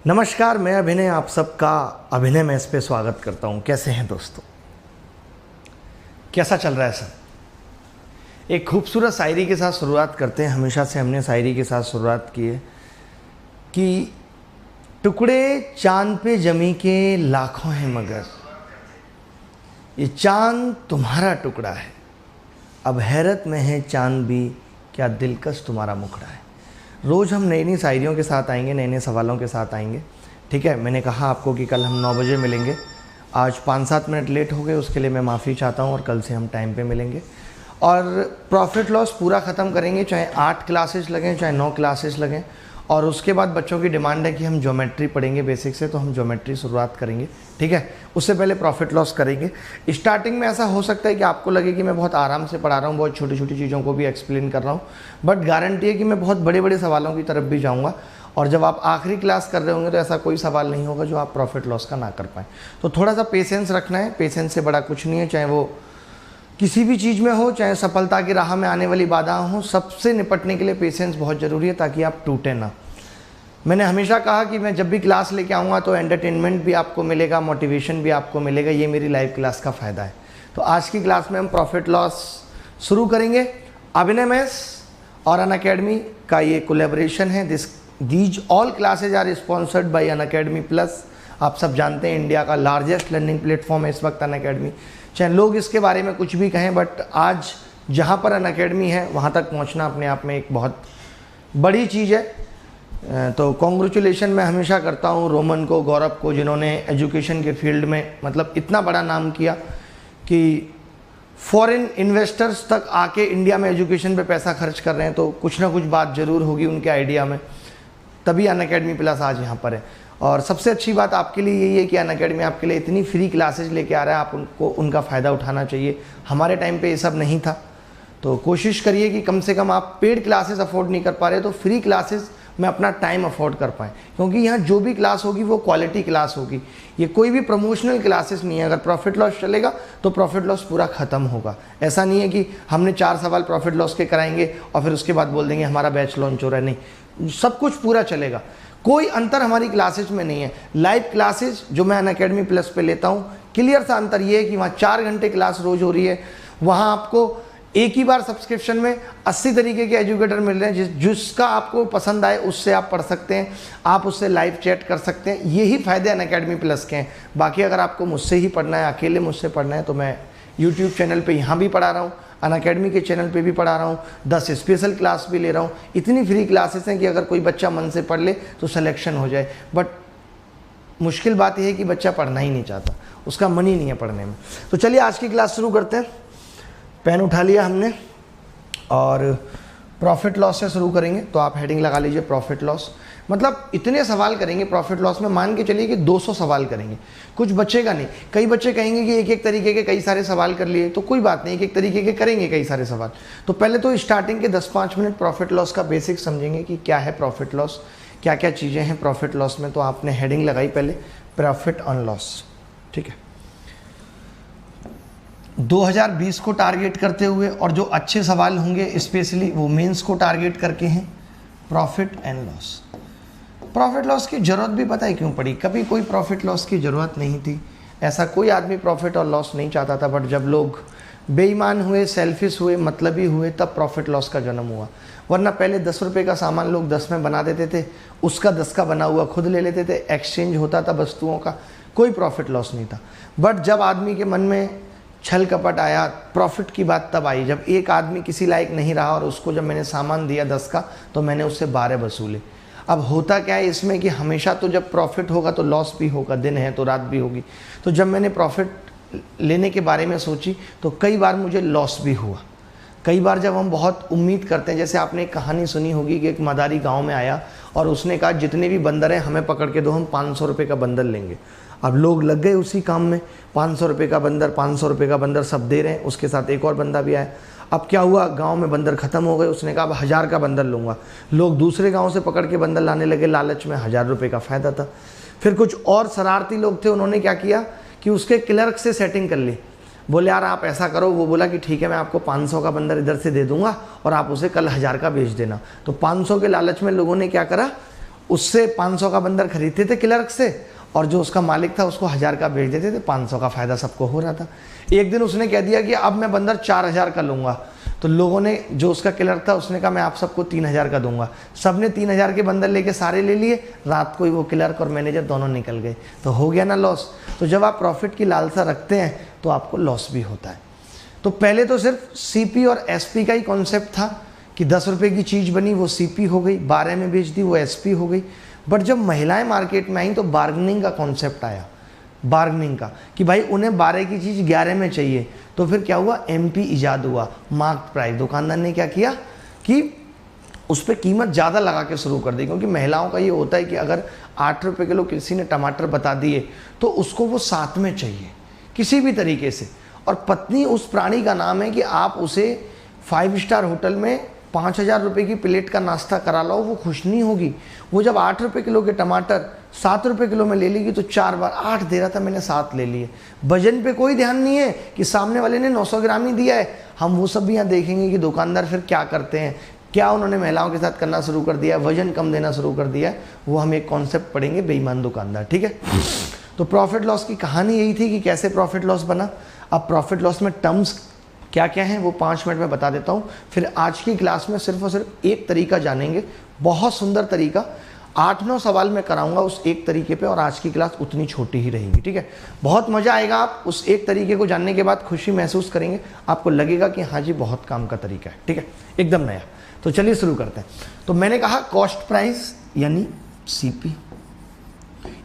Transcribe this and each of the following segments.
नमस्कार, मैं अभिनय आप सबका अभिनय में इस पे स्वागत करता हूँ। कैसे हैं दोस्तों? कैसा चल रहा है सब? एक खूबसूरत शायरी के साथ शुरुआत करते हैं। हमेशा से हमने शायरी के साथ शुरुआत की है कि टुकड़े चांद पे जमी के लाखों हैं मगर ये चांद तुम्हारा टुकड़ा है। अब हैरत में है चांद भी, क्या दिलकश तुम्हारा मुखड़ा है। रोज़ हम नई नई शायरियों के साथ आएंगे, नए नए सवालों के साथ आएंगे। ठीक है, मैंने कहा आपको कि कल हम 9 बजे मिलेंगे। आज 5-7 मिनट लेट हो गए, उसके लिए मैं माफ़ी चाहता हूँ और कल से हम टाइम पे मिलेंगे और प्रॉफिट लॉस पूरा ख़त्म करेंगे, चाहे 8 क्लासेस लगें चाहे 9 क्लासेस लगें। और उसके बाद बच्चों की डिमांड है कि हम ज्योमेट्री पढ़ेंगे बेसिक से, तो हम ज्योमेट्री शुरुआत करेंगे। ठीक है, उससे पहले प्रॉफिट लॉस करेंगे। स्टार्टिंग में ऐसा हो सकता है कि आपको लगे कि मैं बहुत आराम से पढ़ा रहा हूँ, बहुत छोटी छोटी चीज़ों को भी एक्सप्लेन कर रहा हूँ, बट गारंटी है कि मैं बहुत बड़े बड़े सवालों की तरफ भी जाऊँगा। और जब आप आखिरी क्लास कर रहे होंगे तो ऐसा कोई सवाल नहीं होगा जो आप प्रॉफिट लॉस का ना कर पाएँ। तो थोड़ा सा पेशेंस रखना है। पेशेंस से बड़ा कुछ नहीं है, चाहे वो किसी भी चीज़ में हो, चाहे सफलता की राह में आने वाली बाधाएं हों, सबसे निपटने के लिए पेशेंस बहुत ज़रूरी है ताकि आप टूटे ना। मैंने हमेशा कहा कि मैं जब भी क्लास लेके आऊँगा तो एंटरटेनमेंट भी आपको मिलेगा, मोटिवेशन भी आपको मिलेगा। ये मेरी लाइव क्लास का फ़ायदा है। तो आज की क्लास में हम प्रॉफिट लॉस शुरू करेंगे। अभिनय मेस और अनअकैडमी का ये कोलैबोरेशन है। These all classes are sponsored by Unacademy plus. आप सब जानते हैं इंडिया का लार्जेस्ट लर्निंग प्लेटफॉर्म है इस वक्त अनअकैडमी। चाहे लोग इसके बारे में कुछ भी कहें, बट आज जहाँ पर अनअकैडमी है वहाँ तक पहुँचना अपने आप में एक बहुत बड़ी चीज़ है। तो कॉन्ग्रेचुलेशन मैं हमेशा करता हूँ रोमन को, गौरव को, जिन्होंने एजुकेशन के फील्ड में मतलब इतना बड़ा नाम किया कि फॉरेन इन्वेस्टर्स तक आके इंडिया में एजुकेशन पे पैसा खर्च कर रहे हैं। तो कुछ ना कुछ बात ज़रूर होगी उनके आइडिया में, तभी अनअकैडमी प्लस आज यहाँ पर है। और सबसे अच्छी बात आपके लिए यही है कि अनअकैडमी आपके लिए इतनी फ्री क्लासेज लेके आ रहा है, आप उनको उनका फ़ायदा उठाना चाहिए। हमारे टाइम पे ये सब नहीं था, तो कोशिश करिए कि कम से कम आप पेड क्लासेस अफोर्ड नहीं कर पा रहे तो फ्री क्लासेस में अपना टाइम अफोर्ड कर पाएँ, क्योंकि यहाँ जो भी क्लास होगी वो क्वालिटी क्लास होगी। ये कोई भी प्रमोशनल क्लासेस नहीं है। अगर प्रॉफिट लॉस चलेगा तो प्रॉफिट लॉस पूरा ख़त्म होगा। ऐसा नहीं है कि हमने 4 सवाल प्रॉफिट लॉस के कराएंगे और फिर उसके बाद बोल देंगे हमारा बैच लॉन्च हो रहा है। नहीं, सब कुछ पूरा चलेगा। कोई अंतर हमारी क्लासेज में नहीं है। लाइव क्लासेज जो मैं अनअकैडमी प्लस पे लेता हूँ, क्लियर सा अंतर ये है कि वहाँ 4 घंटे क्लास रोज़ हो रही है। वहाँ आपको एक ही बार सब्सक्रिप्शन में 80 तरीके के एजुकेटर मिल रहे हैं। जिसका आपको पसंद आए उससे आप पढ़ सकते हैं, आप उससे लाइव चैट कर सकते हैं। यही फ़ायदे अनअकैडमी प्लस के हैं। बाकी अगर आपको मुझसे ही पढ़ना है, अकेले मुझसे पढ़ना है, तो मैं यूट्यूब चैनल पे यहाँ भी पढ़ा रहा हूँ, अनअकैडमी के चैनल पे भी पढ़ा रहा हूँ, 10 स्पेशल क्लास भी ले रहा हूँ। इतनी फ्री क्लासेस हैं कि अगर कोई बच्चा मन से पढ़ ले तो सिलेक्शन हो जाए। बट मुश्किल बात यह है कि बच्चा पढ़ना ही नहीं चाहता, उसका मन ही नहीं है पढ़ने में। तो चलिए आज की क्लास शुरू करते हैं। पेन उठा लिया हमने और प्रॉफिट लॉस से शुरू करेंगे। तो आप हेडिंग लगा लीजिए प्रॉफिट लॉस। मतलब इतने सवाल करेंगे प्रॉफिट लॉस में, मान के चलिए कि 200 सवाल करेंगे, कुछ बचेगा नहीं। कई बच्चे कहेंगे कि एक एक तरीके के कई सारे सवाल कर लिए, तो कोई बात नहीं, एक एक तरीके के करेंगे कई सारे सवाल। तो पहले तो स्टार्टिंग के 10-5 मिनट प्रॉफिट लॉस का बेसिक समझेंगे कि क्या है प्रॉफिट लॉस, क्या क्या चीज़ें हैं प्रॉफिट लॉस में। तो आपने हेडिंग लगाई पहले प्रॉफिट ऑन लॉस। ठीक है, 2020 को टारगेट करते हुए और जो अच्छे सवाल होंगे स्पेशली वो मेंस को टारगेट करके हैं profit and loss. Profit loss की ज़रूरत भी पता है क्यों पड़ी? कभी कोई प्रॉफिट लॉस की ज़रूरत नहीं थी। ऐसा कोई आदमी प्रॉफिट और लॉस नहीं चाहता था, बट जब लोग बेईमान हुए, सेल्फिश हुए, मतलबी हुए, तब प्रॉफिट लॉस का जन्म हुआ। वरना पहले 10 रुपये का सामान लोग 10 में बना देते थे, उसका 10 का बना हुआ खुद ले लेते थे, एक्सचेंज होता था वस्तुओं का, कोई प्रॉफिट लॉस नहीं था। बट जब आदमी के मन में छल कपट आया, प्रॉफिट की बात तब आई जब एक आदमी किसी लायक नहीं रहा और उसको जब मैंने सामान दिया 10 का तो मैंने उससे 12 वसूले। अब होता क्या है इसमें कि हमेशा तो जब प्रॉफिट होगा तो लॉस भी होगा, दिन है तो रात भी होगी। तो जब मैंने प्रॉफिट लेने के बारे में सोची तो कई बार मुझे लॉस भी हुआ। कई बार जब हम बहुत उम्मीद करते हैं, जैसे आपने एक कहानी सुनी होगी कि एक मदारी गाँव में आया और उसने कहा जितने भी बंदर हैं हमें पकड़ के दो, हम 500 रुपये का बंदर लेंगे। अब लोग लग गए उसी काम में, 500 रुपये का बंदर, 500 रुपये का बंदर सब दे रहे हैं। उसके साथ एक और बंदा भी आया। अब क्या हुआ, गांव में बंदर ख़त्म हो गए। उसने कहा अब 1000 का बंदर लूँगा। लोग दूसरे गांव से पकड़ के बंदर लाने लगे, लालच में 1000 रुपये का फ़ायदा था। फिर कुछ और शरारती लोग थे, उन्होंने क्या किया कि उसके क्लर्क से सेटिंग कर ली। बोले यार आप ऐसा करो, वो बोला कि ठीक है मैं आपको 500 का बंदर इधर से दे दूंगा और आप उसे कल 1000 का बेच देना। तो 500 के लालच में लोगों ने क्या करा, उससे 500 का बंदर खरीदते थे क्लर्क से, और जो उसका मालिक था उसको 1000 का बेच देते थे, 500 का फायदा सबको हो रहा था। एक दिन उसने कह दिया कि अब मैं बंदर 4000 का लूँगा, तो लोगों ने, जो उसका क्लर्क था उसने कहा मैं आप सबको 3000 का दूंगा। सबने 3000 के बंदर लेके सारे ले लिए, रात को ही वो क्लर्क और मैनेजर दोनों निकल गए, तो हो गया ना लॉस। तो जब आप प्रॉफिट की लालसा रखते हैं तो आपको लॉस भी होता है। तो पहले तो सिर्फ सीपी और एसपी का ही कॉन्सेप्ट था कि 10 रुपये की चीज़ बनी वो सीपी हो गई, 12 में बेच दी वो एसपी हो गई। बट जब महिलाएं मार्केट में आई तो बार्गेनिंग का कॉन्सेप्ट आया, बार्गेनिंग का, कि भाई उन्हें 12 की चीज़ 11 में चाहिए। तो फिर क्या हुआ, एमपी ईजाद हुआ, मार्क्ड प्राइस। दुकानदार ने क्या किया कि उस पर कीमत ज़्यादा लगा के शुरू कर दी, क्योंकि महिलाओं का ये होता है कि अगर 8 रुपये किलो किसी ने टमाटर बता दिए तो उसको वो 7 में चाहिए किसी भी तरीके से। और पत्नी उस प्राणी का नाम है कि आप उसे 5 स्टार होटल में 5000 रुपये की प्लेट का नाश्ता करा लो, वो खुश नहीं होगी। वो जब 8 रुपये किलो के टमाटर 7 रुपये किलो में ले लेगी तो 4 बार 8 दे रहा था मैंने 7 ले लिए। वजन पे कोई ध्यान नहीं है कि सामने वाले ने 900 ग्राम ही दिया है। हम वो सब भी यहाँ देखेंगे कि दुकानदार फिर क्या करते हैं, क्या उन्होंने महिलाओं के साथ करना शुरू कर दिया, वजन कम देना शुरू कर दिया। वो हम एक कॉन्सेप्ट पढ़ेंगे, बेईमान दुकानदार, ठीक है। तो प्रॉफिट लॉस की कहानी यही थी कि कैसे प्रॉफिट लॉस बना। अब प्रॉफिट लॉस में टर्म्स क्या क्या हैं वो 5 मिनट में बता देता हूँ। फिर आज की क्लास में सिर्फ और सिर्फ एक तरीका जानेंगे, बहुत सुंदर तरीका, 8-9 सवाल मैं कराऊंगा उस एक तरीके पे, और आज की क्लास उतनी छोटी ही रहेगी, ठीक है। बहुत मज़ा आएगा, आप उस एक तरीके को जानने के बाद खुशी महसूस करेंगे, आपको लगेगा कि हाँ जी बहुत काम का तरीका है, ठीक है, एकदम नया। तो चलिए शुरू करते हैं। तो मैंने कहा कॉस्ट प्राइस यानी सीपी।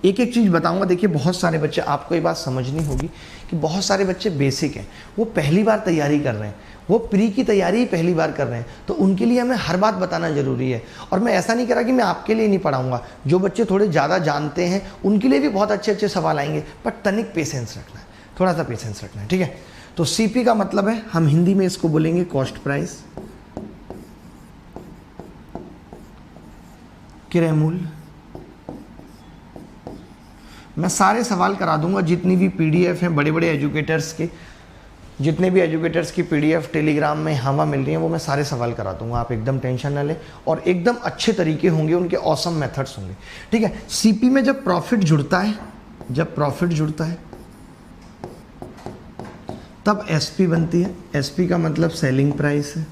एक एक चीज़ बताऊंगा। देखिए बहुत सारे बच्चे, आपको ये बात समझनी होगी कि बहुत सारे बच्चे बेसिक हैं, वो पहली बार तैयारी कर रहे हैं, वो प्री की तैयारी ही पहली बार कर रहे हैं, तो उनके लिए हमें हर बात बताना ज़रूरी है। और मैं ऐसा नहीं कह रहा कि मैं आपके लिए नहीं पढ़ाऊंगा, जो बच्चे थोड़े ज़्यादा जानते हैं उनके लिए भी बहुत अच्छे अच्छे सवाल आएंगे, पर तनिक पेशेंस रखना है, थोड़ा सा पेशेंस रखना है, ठीक है। तो सीपी का मतलब है, हम हिंदी में इसको बोलेंगे कॉस्ट प्राइस, क्रय मूल्य। मैं सारे सवाल करा दूंगा, जितनी भी पीडीएफ हैं बड़े बड़े एजुकेटर्स के, जितने भी एजुकेटर्स की पीडीएफ टेलीग्राम में हवा मिल रही है वो मैं सारे सवाल करा दूंगा, आप एकदम टेंशन ना लें। और एकदम अच्छे तरीके होंगे, उनके ऑसम मेथड्स होंगे, ठीक है। सीपी में जब प्रॉफिट जुड़ता है, जब प्रॉफिट जुड़ता है तब एसपी बनती है। एसपी का मतलब सेलिंग प्राइस है,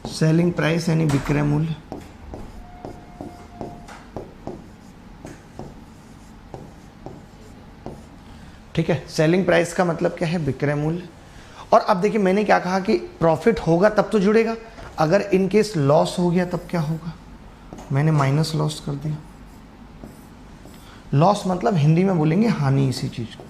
सेलिंग प्राइस यानी विक्रय मूल्य। ठीक है, सेलिंग प्राइस का मतलब क्या है, विक्रय मूल्य। और अब देखिए मैंने क्या कहा कि प्रॉफिट होगा तब तो जुड़ेगा, अगर इन केस लॉस हो गया तब क्या होगा, मैंने माइनस लॉस कर दिया। लॉस मतलब हिंदी में बोलेंगे हानि इसी चीज को।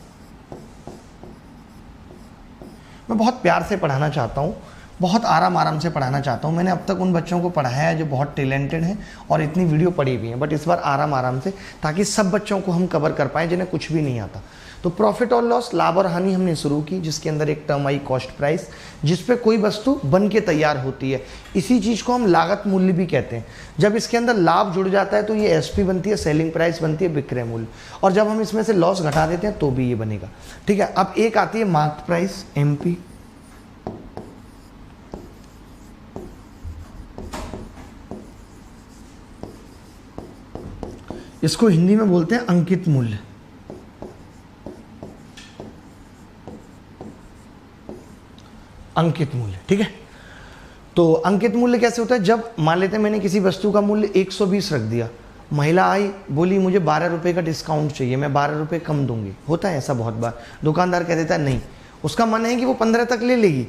मैं बहुत प्यार से पढ़ाना चाहता हूँ, बहुत आराम से पढ़ाना चाहता हूँ। मैंने अब तक उन बच्चों को पढ़ाया है जो बहुत टैलेंटेड हैं और इतनी वीडियो पढ़ी भी हैं, बट इस बार आराम से, ताकि सब बच्चों को हम कवर कर पाएँ जिन्हें कुछ भी नहीं आता। तो प्रॉफिट और लॉस, लाभ और हानि हमने शुरू की, जिसके अंदर एक टर्म आई कॉस्ट प्राइस, जिस पे कोई वस्तु बन के तैयार होती है। इसी चीज़ को हम लागत मूल्य भी कहते हैं। जब इसके अंदर लाभ जुड़ जाता है तो ये एसपी बनती है, सेलिंग प्राइस बनती है, विक्रय मूल्य। और जब हम इसमें से लॉस घटा देते हैं तो भी ये बनेगा, ठीक है। अब एक आती है मार्केट प्राइस, एमपी। इसको हिंदी में बोलते हैं अंकित मूल्य। अंकित मूल्य, ठीक है। तो अंकित मूल्य कैसे होता है, जब मान लेते हैं मैंने किसी वस्तु का मूल्य 120 रख दिया, महिला आई बोली मुझे 12 रुपये का डिस्काउंट चाहिए, मैं 12 रुपये कम दूंगी। होता है ऐसा बहुत बार, दुकानदार कह देता है नहीं, उसका मन है कि वो 15 तक ले लेगी,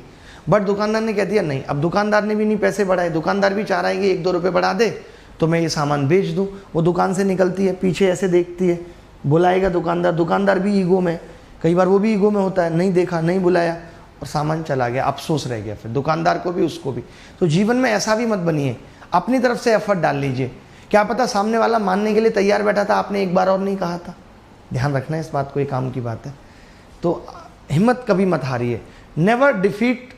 बट दुकानदार ने कह दिया नहीं। अब दुकानदार ने भी नहीं पैसे बढ़ाए, दुकानदार भी चाह रहा है कि 1-2 रुपये बढ़ा दे तो मैं ये सामान बेच दूँ। वो दुकान से निकलती है, पीछे ऐसे देखती है, बुलाएगा दुकानदार, दुकानदार भी ईगो में, कई बार वो भी ईगो में होता है, नहीं देखा, नहीं बुलाया और सामान चला गया, अफसोस रह गया फिर दुकानदार को भी, उसको भी। तो जीवन में ऐसा भी मत बनिए, अपनी तरफ से एफर्ट डाल लीजिए। क्या पता सामने वाला मानने के लिए तैयार बैठा था, आपने एक बार और नहीं कहा था। ध्यान रखना है इस बात को, ये काम की बात है। तो हिम्मत कभी मत हारिए, नेवर डिफीट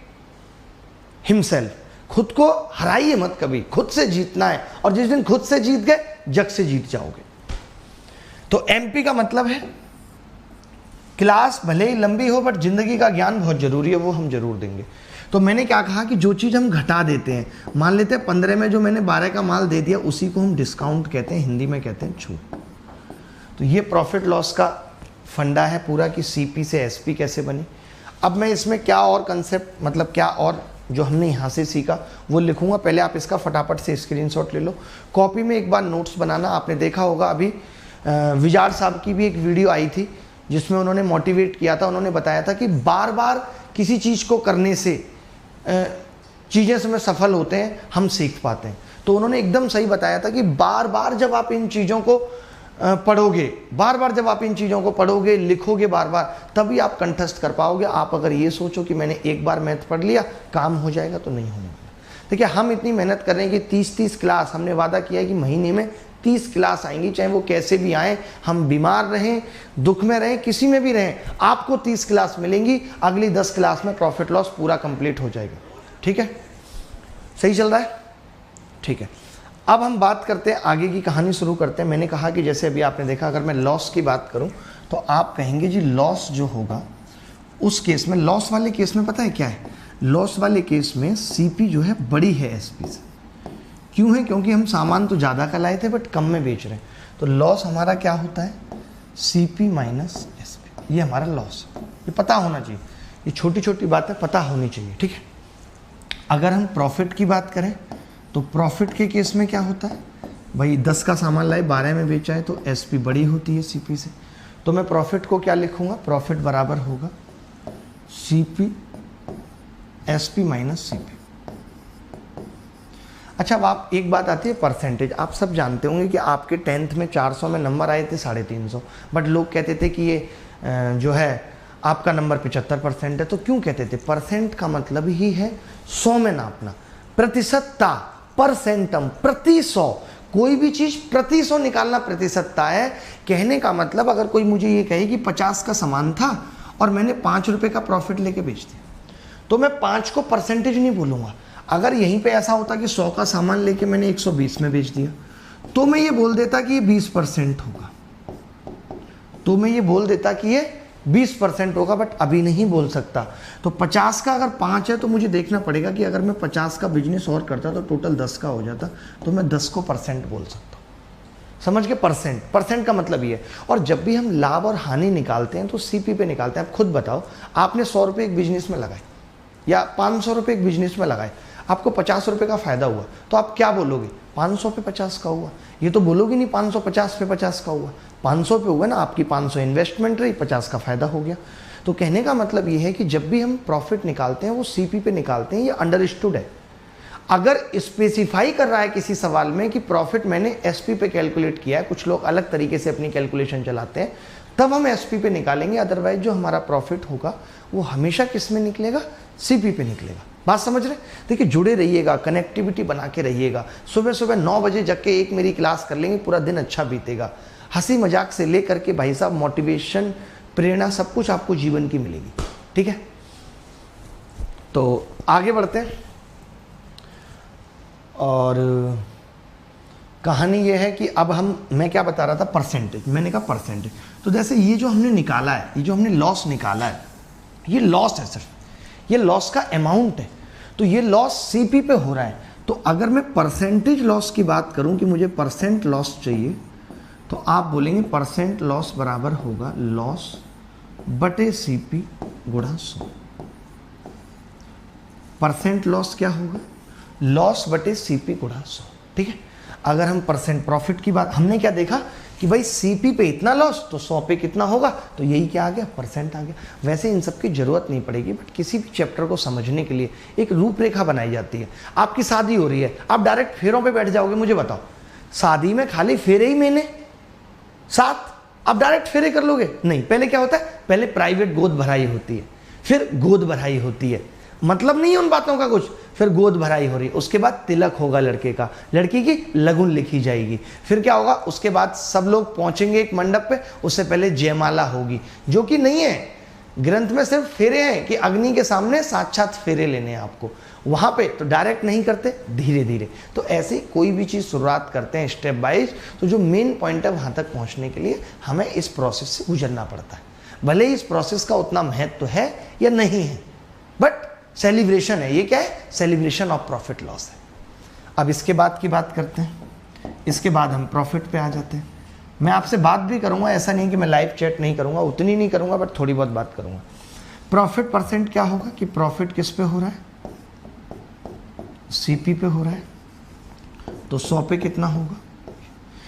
हिमसेल्फ। खुद को हराइए मत कभी, खुद से जीतना है, और जिस दिन खुद से जीत गए जग से जीत जाओगे। तो एमपी का मतलब है, क्लास भले ही लंबी हो बट जिंदगी का ज्ञान बहुत जरूरी है, वो हम जरूर देंगे। तो मैंने क्या कहा कि जो चीज़ हम घटा देते हैं, मान लेते हैं 15 में जो मैंने 12 का माल दे दिया, उसी को हम डिस्काउंट कहते हैं, हिंदी में कहते हैं छूट। तो ये प्रॉफिट लॉस का फंडा है पूरा कि सीपी से एसपी कैसे बनी। अब मैं इसमें क्या और कंसेप्ट, मतलब क्या और जो हमने यहाँ से सीखा वो लिखूंगा। पहले आप इसका फटाफट से स्क्रीनशॉट ले लो, कॉपी में एक बार नोट्स बनाना। आपने देखा होगा अभी विजाड़ साहब की भी एक वीडियो आई थी जिसमें उन्होंने मोटिवेट किया था, उन्होंने बताया था कि बार बार किसी चीज़ को करने से चीज़ें समय सफल होते हैं, हम सीख पाते हैं। तो उन्होंने एकदम सही बताया था कि बार बार जब आप इन चीज़ों को पढ़ोगे, बार बार जब आप इन चीज़ों को पढ़ोगे, लिखोगे बार बार, तभी आप कंठस्थ कर पाओगे। आप अगर ये सोचो कि मैंने एक बार मैथ पढ़ लिया काम हो जाएगा, तो नहीं होने वाला। देखिए हम इतनी मेहनत कर रहे हैं कि 30-30 क्लास, हमने वादा किया है कि महीने में 30 क्लास आएंगी, चाहे वो कैसे भी आए, हम बीमार रहें, दुख में रहें, किसी में भी रहें, आपको 30 क्लास मिलेंगी। अगली 10 क्लास में प्रॉफिट लॉस पूरा कंप्लीट हो जाएगा। ठीक है, सही चल रहा है? ठीक है, अब हम बात करते हैं, आगे की कहानी शुरू करते हैं। मैंने कहा कि जैसे अभी आपने देखा, अगर मैं लॉस की बात करूं तो आप कहेंगे जी लॉस जो होगा उस केस में, लॉस वाले केस में पता है क्या है, लॉस वाले केस में सीपी जो है बड़ी है एसपी से। क्यों है? क्योंकि हम सामान तो ज़्यादा का लाए थे बट कम में बेच रहे हैं। तो लॉस हमारा क्या होता है, सीपी माइनस एसपी, ये हमारा लॉस है। ये पता होना चाहिए, ये छोटी छोटी बातें पता होनी चाहिए। ठीक है, अगर हम प्रॉफिट की बात करें तो प्रॉफिट के केस में क्या होता है भाई, 10 का सामान लाए 12 में बेचा है तो एसपी बड़ी होती है सीपी से। तो मैं प्रॉफिट को क्या लिखूंगा, प्रॉफिट बराबर होगा सीपी एसपी माइनस सीपी। अच्छा, अब आप एक बात आती है परसेंटेज। आप सब जानते होंगे कि आपके 10th में 400 में नंबर आए थे 350, बट लोग कहते थे कि ये जो है आपका नंबर 75% है। तो क्यों कहते थे? परसेंट का मतलब ही है 100 में नापना, प्रतिशतता, परसेंटम, प्रति 100। कोई भी चीज प्रति 100 निकालना प्रतिशतता है। कहने का मतलब अगर कोई मुझे ये कहे कि 50 का सामान था और मैंने 5 रुपए का प्रॉफिट लेके बेच दिया, तो मैं 5 को परसेंटेज नहीं बोलूंगा। अगर यहीं पे ऐसा होता कि 100 का सामान लेके मैंने 120 में बेच दिया, तो मैं ये बोल देता कि ये 20% होगा, तो मैं ये बोल देता कि ये 20% होगा, बट अभी नहीं बोल सकता। तो 50 का अगर 5 है तो मुझे देखना पड़ेगा कि अगर मैं 50 का बिजनेस और करता तो टोटल 10 का हो जाता, तो मैं 10 को परसेंट बोल सकता हूँ। समझ के? परसेंट, परसेंट का मतलब ये है। और जब भी हम लाभ और हानि निकालते हैं तो सीपी पे निकालते हैं। आप खुद बताओ, आपने 100 रुपये एक बिजनेस में लगाए या 500 रुपये एक बिजनेस में लगाए, आपको 50 रुपये का फायदा हुआ, तो आप क्या बोलोगे? 500 पे 50 का हुआ। ये तो बोलोगे नहीं 550 पे 50 का हुआ। 500 पे हुआ ना, आपकी 500 इन्वेस्टमेंट रही, 50 का फायदा हो गया। तो कहने का मतलब ये है कि जब भी हम प्रॉफिट निकालते हैं वो सीपी पे निकालते हैं। ये अंडरस्टूड है। अगर स्पेसिफाई कर रहा है किसी सवाल में कि प्रॉफिट मैंने एसपी पे कैलकुलेट किया है, कुछ लोग अलग तरीके से अपनी कैलकुलेशन चलाते हैं, तब हम एसपी पे निकालेंगे। अदरवाइज जो हमारा प्रॉफिट होगा वो हमेशा किस में निकलेगा? सीपी पे निकलेगा। बात समझ रहे? देखिए, जुड़े रहिएगा, कनेक्टिविटी बना के रहिएगा। सुबह सुबह 9 बजे जग के एक मेरी क्लास कर लेंगे, पूरा दिन अच्छा बीतेगा। हंसी मजाक से लेकर के भाई साहब मोटिवेशन, प्रेरणा, सब कुछ आपको जीवन की मिलेगी। ठीक है, तो आगे बढ़ते हैं। और कहानी ये है कि अब मैं क्या बता रहा था, परसेंटेज। मैंने कहा परसेंटेज, तो जैसे ये जो हमने निकाला है, ये जो हमने लॉस निकाला है, ये लॉस है सिर्फ, ये लॉस का अमाउंट है। तो ये लॉस सीपी पे हो रहा है। तो अगर मैं परसेंटेज लॉस की बात करूं कि मुझे परसेंट लॉस चाहिए, तो आप बोलेंगे परसेंट लॉस बराबर होगा लॉस बटे सीपी गुणा 100। परसेंट लॉस क्या होगा? लॉस बटे सीपी गुणा 100। ठीक है, अगर हम परसेंट प्रॉफिट की बात, हमने क्या देखा कि भाई सीपी पे इतना लॉस तो 100 पे कितना होगा, तो यही क्या आ गया? परसेंट आ गया। वैसे इन सब की जरूरत नहीं पड़ेगी, बट किसी भी चैप्टर को समझने के लिए एक रूपरेखा बनाई जाती है। आपकी शादी हो रही है, आप डायरेक्ट फेरों पे बैठ जाओगे? मुझे बताओ, शादी में खाली फेरे ही मैंने 7, आप डायरेक्ट फेरे कर लोगे? नहीं। पहले क्या होता है? पहले प्राइवेट गोद भराई होती है, फिर गोद भराई होती है, मतलब नहीं है उन बातों का कुछ, फिर गोद भराई हो रही है, उसके बाद तिलक होगा लड़के का, लड़की की लगुन लिखी जाएगी, फिर क्या होगा? उसके बाद सब लोग पहुंचेंगे एक मंडप पे, उससे पहले जयमाला होगी, जो कि नहीं है ग्रंथ में, सिर्फ फेरे हैं कि अग्नि के सामने साक्षात फेरे लेने हैं आपको। वहां पे तो डायरेक्ट नहीं करते, धीरे धीरे। तो ऐसे कोई भी चीज़ शुरुआत करते हैं स्टेप बाइज, तो जो मेन पॉइंट है वहां तक पहुंचने के लिए हमें इस प्रोसेस से गुजरना पड़ता है। भले ही इस प्रोसेस का उतना महत्व है या नहीं है, बट सेलिब्रेशन है, ये क्या है, सेलिब्रेशन ऑफ प्रॉफिट लॉस है। अब इसके बाद की बात करते हैं, इसके बाद हम प्रॉफिट पे आ जाते हैं। मैं आपसे बात भी करूंगा, ऐसा नहीं कि मैं लाइव चैट नहीं करूंगा, उतनी नहीं करूंगा बट थोड़ी बहुत बात करूंगा। प्रॉफिट परसेंट क्या होगा कि प्रॉफिट किस पे हो रहा है, सीपी पे हो रहा है, तो 100 पे कितना होगा।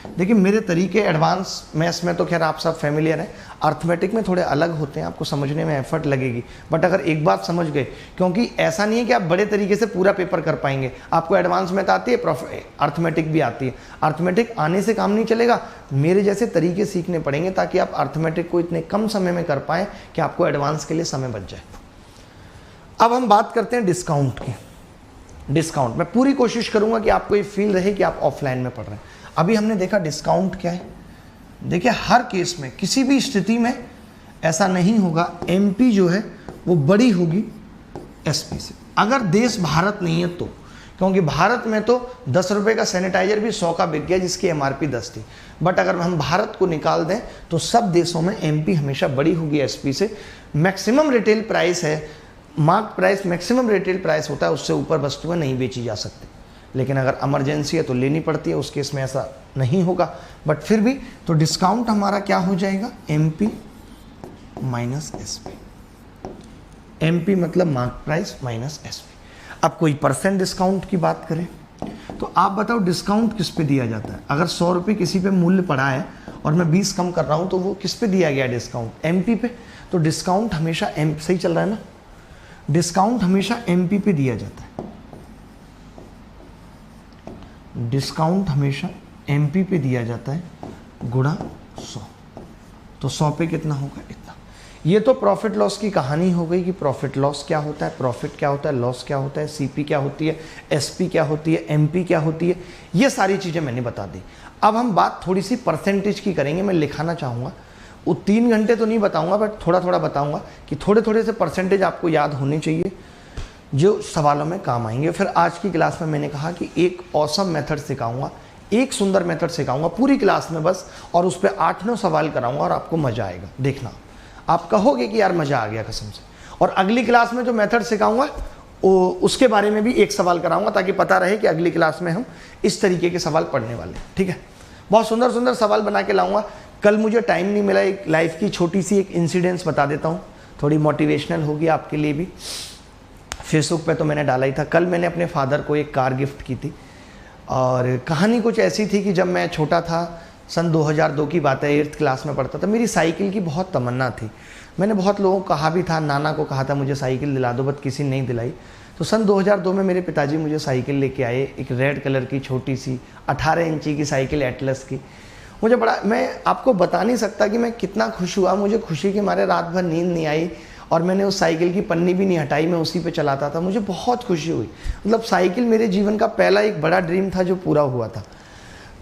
देखिए मेरे तरीके एडवांस मैथ्स में तो खैर आप सब फैमिलियर हैं, अर्थमेटिक में थोड़े अलग होते हैं, आपको समझने में एफर्ट लगेगी, बट अगर एक बात समझ गए, क्योंकि ऐसा नहीं है कि आप बड़े तरीके से पूरा पेपर कर पाएंगे, आपको एडवांस मैथ आती है, अर्थमेटिक भी आती है, अर्थमेटिक आने से काम नहीं चलेगा, मेरे जैसे तरीके सीखने पड़ेंगे ताकि आप अर्थमेटिक को इतने कम समय में कर पाएँ कि आपको एडवांस के लिए समय बच जाए। अब हम बात करते हैं डिस्काउंट की। डिस्काउंट मैं पूरी कोशिश करूंगा कि आपको ये फील रहे कि आप ऑफलाइन में पढ़ रहे हैं। अभी हमने देखा डिस्काउंट क्या है। देखिए हर केस में किसी भी स्थिति में ऐसा नहीं होगा एमपी जो है वो बड़ी होगी एसपी से, अगर देश भारत नहीं है तो, क्योंकि भारत में तो 10 रुपये का सैनिटाइजर भी 100 का बिक गया जिसकी एमआरपी 10 थी, बट अगर हम भारत को निकाल दें तो सब देशों में एमपी हमेशा बड़ी होगी एसपी से। मैक्सिमम रिटेल प्राइस है, mark price maximum retail price होता है, उससे ऊपर वस्तुएं नहीं बेची जा सकती, लेकिन अगर इमरजेंसी है तो लेनी पड़ती है, उस केस में ऐसा नहीं होगा, बट फिर भी तो डिस्काउंट हमारा क्या हो जाएगा, एमपी माइनस एसपी। एमपी मतलब मार्क प्राइस माइनस एसपी। अब कोई परसेंट डिस्काउंट की बात करें तो आप बताओ डिस्काउंट किस पे दिया जाता है। अगर 100 रुपये किसी पे मूल्य पड़ा है और मैं 20 कम कर रहा हूं तो वो किस पे दिया गया डिस्काउंट, एमपी पे। तो डिस्काउंट हमेशा सही चल रहा है ना, डिस्काउंट हमेशा एमपी पे दिया जाता है, डिस्काउंट हमेशा एमपी पे दिया जाता है गुणा 100, तो 100 पे कितना होगा, इतना। ये तो प्रॉफिट लॉस की कहानी हो गई कि प्रॉफिट लॉस क्या होता है, प्रॉफिट क्या होता है, लॉस क्या होता है, सीपी क्या होती है, एसपी क्या होती है, एमपी क्या होती है, ये सारी चीज़ें मैंने बता दी। अब हम बात थोड़ी सी परसेंटेज की करेंगे। मैं लिखाना चाहूँगा, वो 3 घंटे तो नहीं बताऊँगा बट थोड़ा थोड़ा बताऊँगा कि थोड़े थोड़े से परसेंटेज आपको याद होने चाहिए जो सवालों में काम आएंगे। फिर आज की क्लास में मैंने कहा कि एक ऑसम मेथड सिखाऊंगा, एक सुंदर मेथड सिखाऊंगा पूरी क्लास में बस, और उस पर 8-9 सवाल कराऊंगा और आपको मज़ा आएगा। देखना आप कहोगे कि यार मज़ा आ गया कसम से। और अगली क्लास में जो मेथड सिखाऊंगा उसके बारे में भी एक सवाल कराऊंगा ताकि पता रहे कि अगली क्लास में हम इस तरीके के सवाल पढ़ने वाले हैं। ठीक है, बहुत सुंदर सुंदर सवाल बना के लाऊंगा। कल मुझे टाइम नहीं मिला, एक लाइफ की छोटी सी एक इंसिडेंस बता देता हूँ, थोड़ी मोटिवेशनल होगी आपके लिए भी। फेसबुक पे तो मैंने डाला ही था, कल मैंने अपने फादर को एक कार गिफ्ट की थी और कहानी कुछ ऐसी थी कि जब मैं छोटा था, सन 2002 की बात है, 8th क्लास में पढ़ता था, मेरी साइकिल की बहुत तमन्ना थी। मैंने बहुत लोगों को कहा भी था, नाना को कहा था मुझे साइकिल दिला दो, बट किसी ने नहीं दिलाई। तो सन 2002 में मेरे पिताजी मुझे साइकिल लेके आए, एक रेड कलर की छोटी सी 18 इंची की साइकिल एटलस की। मुझे बड़ा, मैं आपको बता नहीं सकता कि मैं कितना खुश हुआ। मुझे खुशी के मारे रात भर नींद नहीं आई और मैंने उस साइकिल की पन्नी भी नहीं हटाई, मैं उसी पे चलाता था। मुझे बहुत खुशी हुई, मतलब साइकिल मेरे जीवन का पहला एक बड़ा ड्रीम था जो पूरा हुआ था।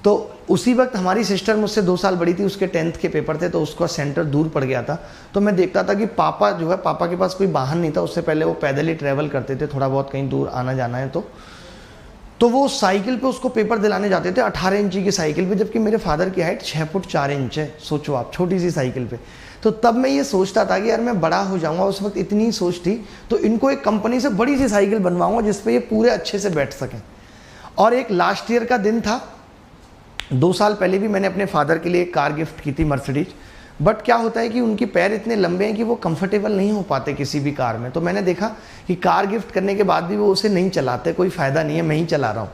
तो उसी वक्त हमारी सिस्टर मुझसे 2 साल बड़ी थी, उसके 10th के पेपर थे तो उसका सेंटर दूर पड़ गया था। तो मैं देखता था कि पापा जो है, पापा के पास कोई वाहन नहीं था, उससे पहले वो पैदल ही ट्रैवल करते थे, थोड़ा बहुत कहीं दूर आना जाना है तो वो साइकिल पे उसको पेपर दिलाने जाते थे 18 इंची की साइकिल पे, जबकि मेरे फादर की हाइट 6 फुट 4 इंच है। सोचो आप, छोटी सी साइकिल पे। तो तब मैं ये सोचता था कि यार मैं बड़ा हो जाऊंगा, उस वक्त इतनी सोच थी, तो इनको एक कंपनी से बड़ी सी साइकिल बनवाऊंगा जिसपे ये पूरे अच्छे से बैठ सकें। और एक लास्ट ईयर का दिन था, 2 साल पहले भी मैंने अपने फादर के लिए एक कार गिफ्ट की थी, मर्सिडीज। बट क्या होता है कि उनके पैर इतने लंबे हैं कि वो कंफर्टेबल नहीं हो पाते किसी भी कार में। तो मैंने देखा कि कार गिफ्ट करने के बाद भी वो उसे नहीं चलाते, कोई फ़ायदा नहीं है, मैं ही चला रहा हूँ।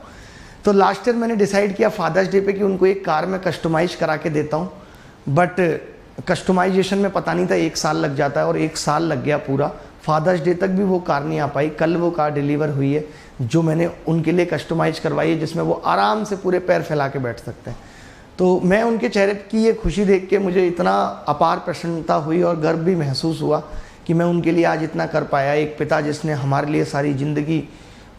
तो लास्ट ईयर मैंने डिसाइड किया फादर्स डे पे कि उनको एक कार में कस्टमाइज करा के देता हूँ। बट कस्टमाइजेशन में पता नहीं था 1 साल लग जाता है, और 1 साल लग गया पूरा। फादर्स डे तक भी वो कार नहीं आ पाई। कल वो कार डिलीवर हुई है जो मैंने उनके लिए कस्टमाइज करवाई है, जिसमें वो आराम से पूरे पैर फैला के बैठ सकते हैं। तो मैं उनके चेहरे की ये खुशी देख के मुझे इतना अपार प्रसन्नता हुई और गर्व भी महसूस हुआ कि मैं उनके लिए आज इतना कर पाया। एक पिता जिसने हमारे लिए सारी ज़िंदगी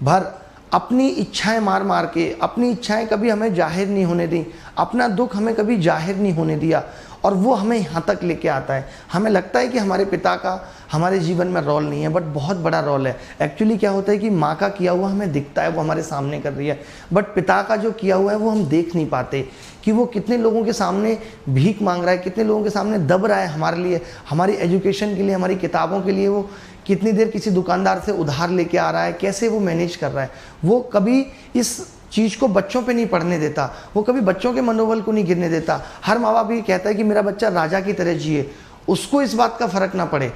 भर अपनी इच्छाएं मार मार के, अपनी इच्छाएं कभी हमें जाहिर नहीं होने दी, अपना दुख हमें कभी जाहिर नहीं होने दिया, और वो हमें यहाँ तक लेके आता है। हमें लगता है कि हमारे पिता का हमारे जीवन में रोल नहीं है, बट बहुत बड़ा रोल है। एक्चुअली क्या होता है कि माँ का किया हुआ हमें दिखता है, वो हमारे सामने कर रही है, बट पिता का जो किया हुआ है वो हम देख नहीं पाते कि वो कितने लोगों के सामने भीख मांग रहा है, कितने लोगों के सामने दब रहा है हमारे लिए, हमारी एजुकेशन के लिए, हमारी किताबों के लिए। वो कितनी देर किसी दुकानदार से उधार लेके आ रहा है, कैसे वो मैनेज कर रहा है। वो कभी इस चीज़ को बच्चों पे नहीं पढ़ने देता, वो कभी बच्चों के मनोबल को नहीं गिरने देता। हर माँ बाप ये कहता है कि मेरा बच्चा राजा की तरह जिए, उसको इस बात का फ़र्क ना पड़े।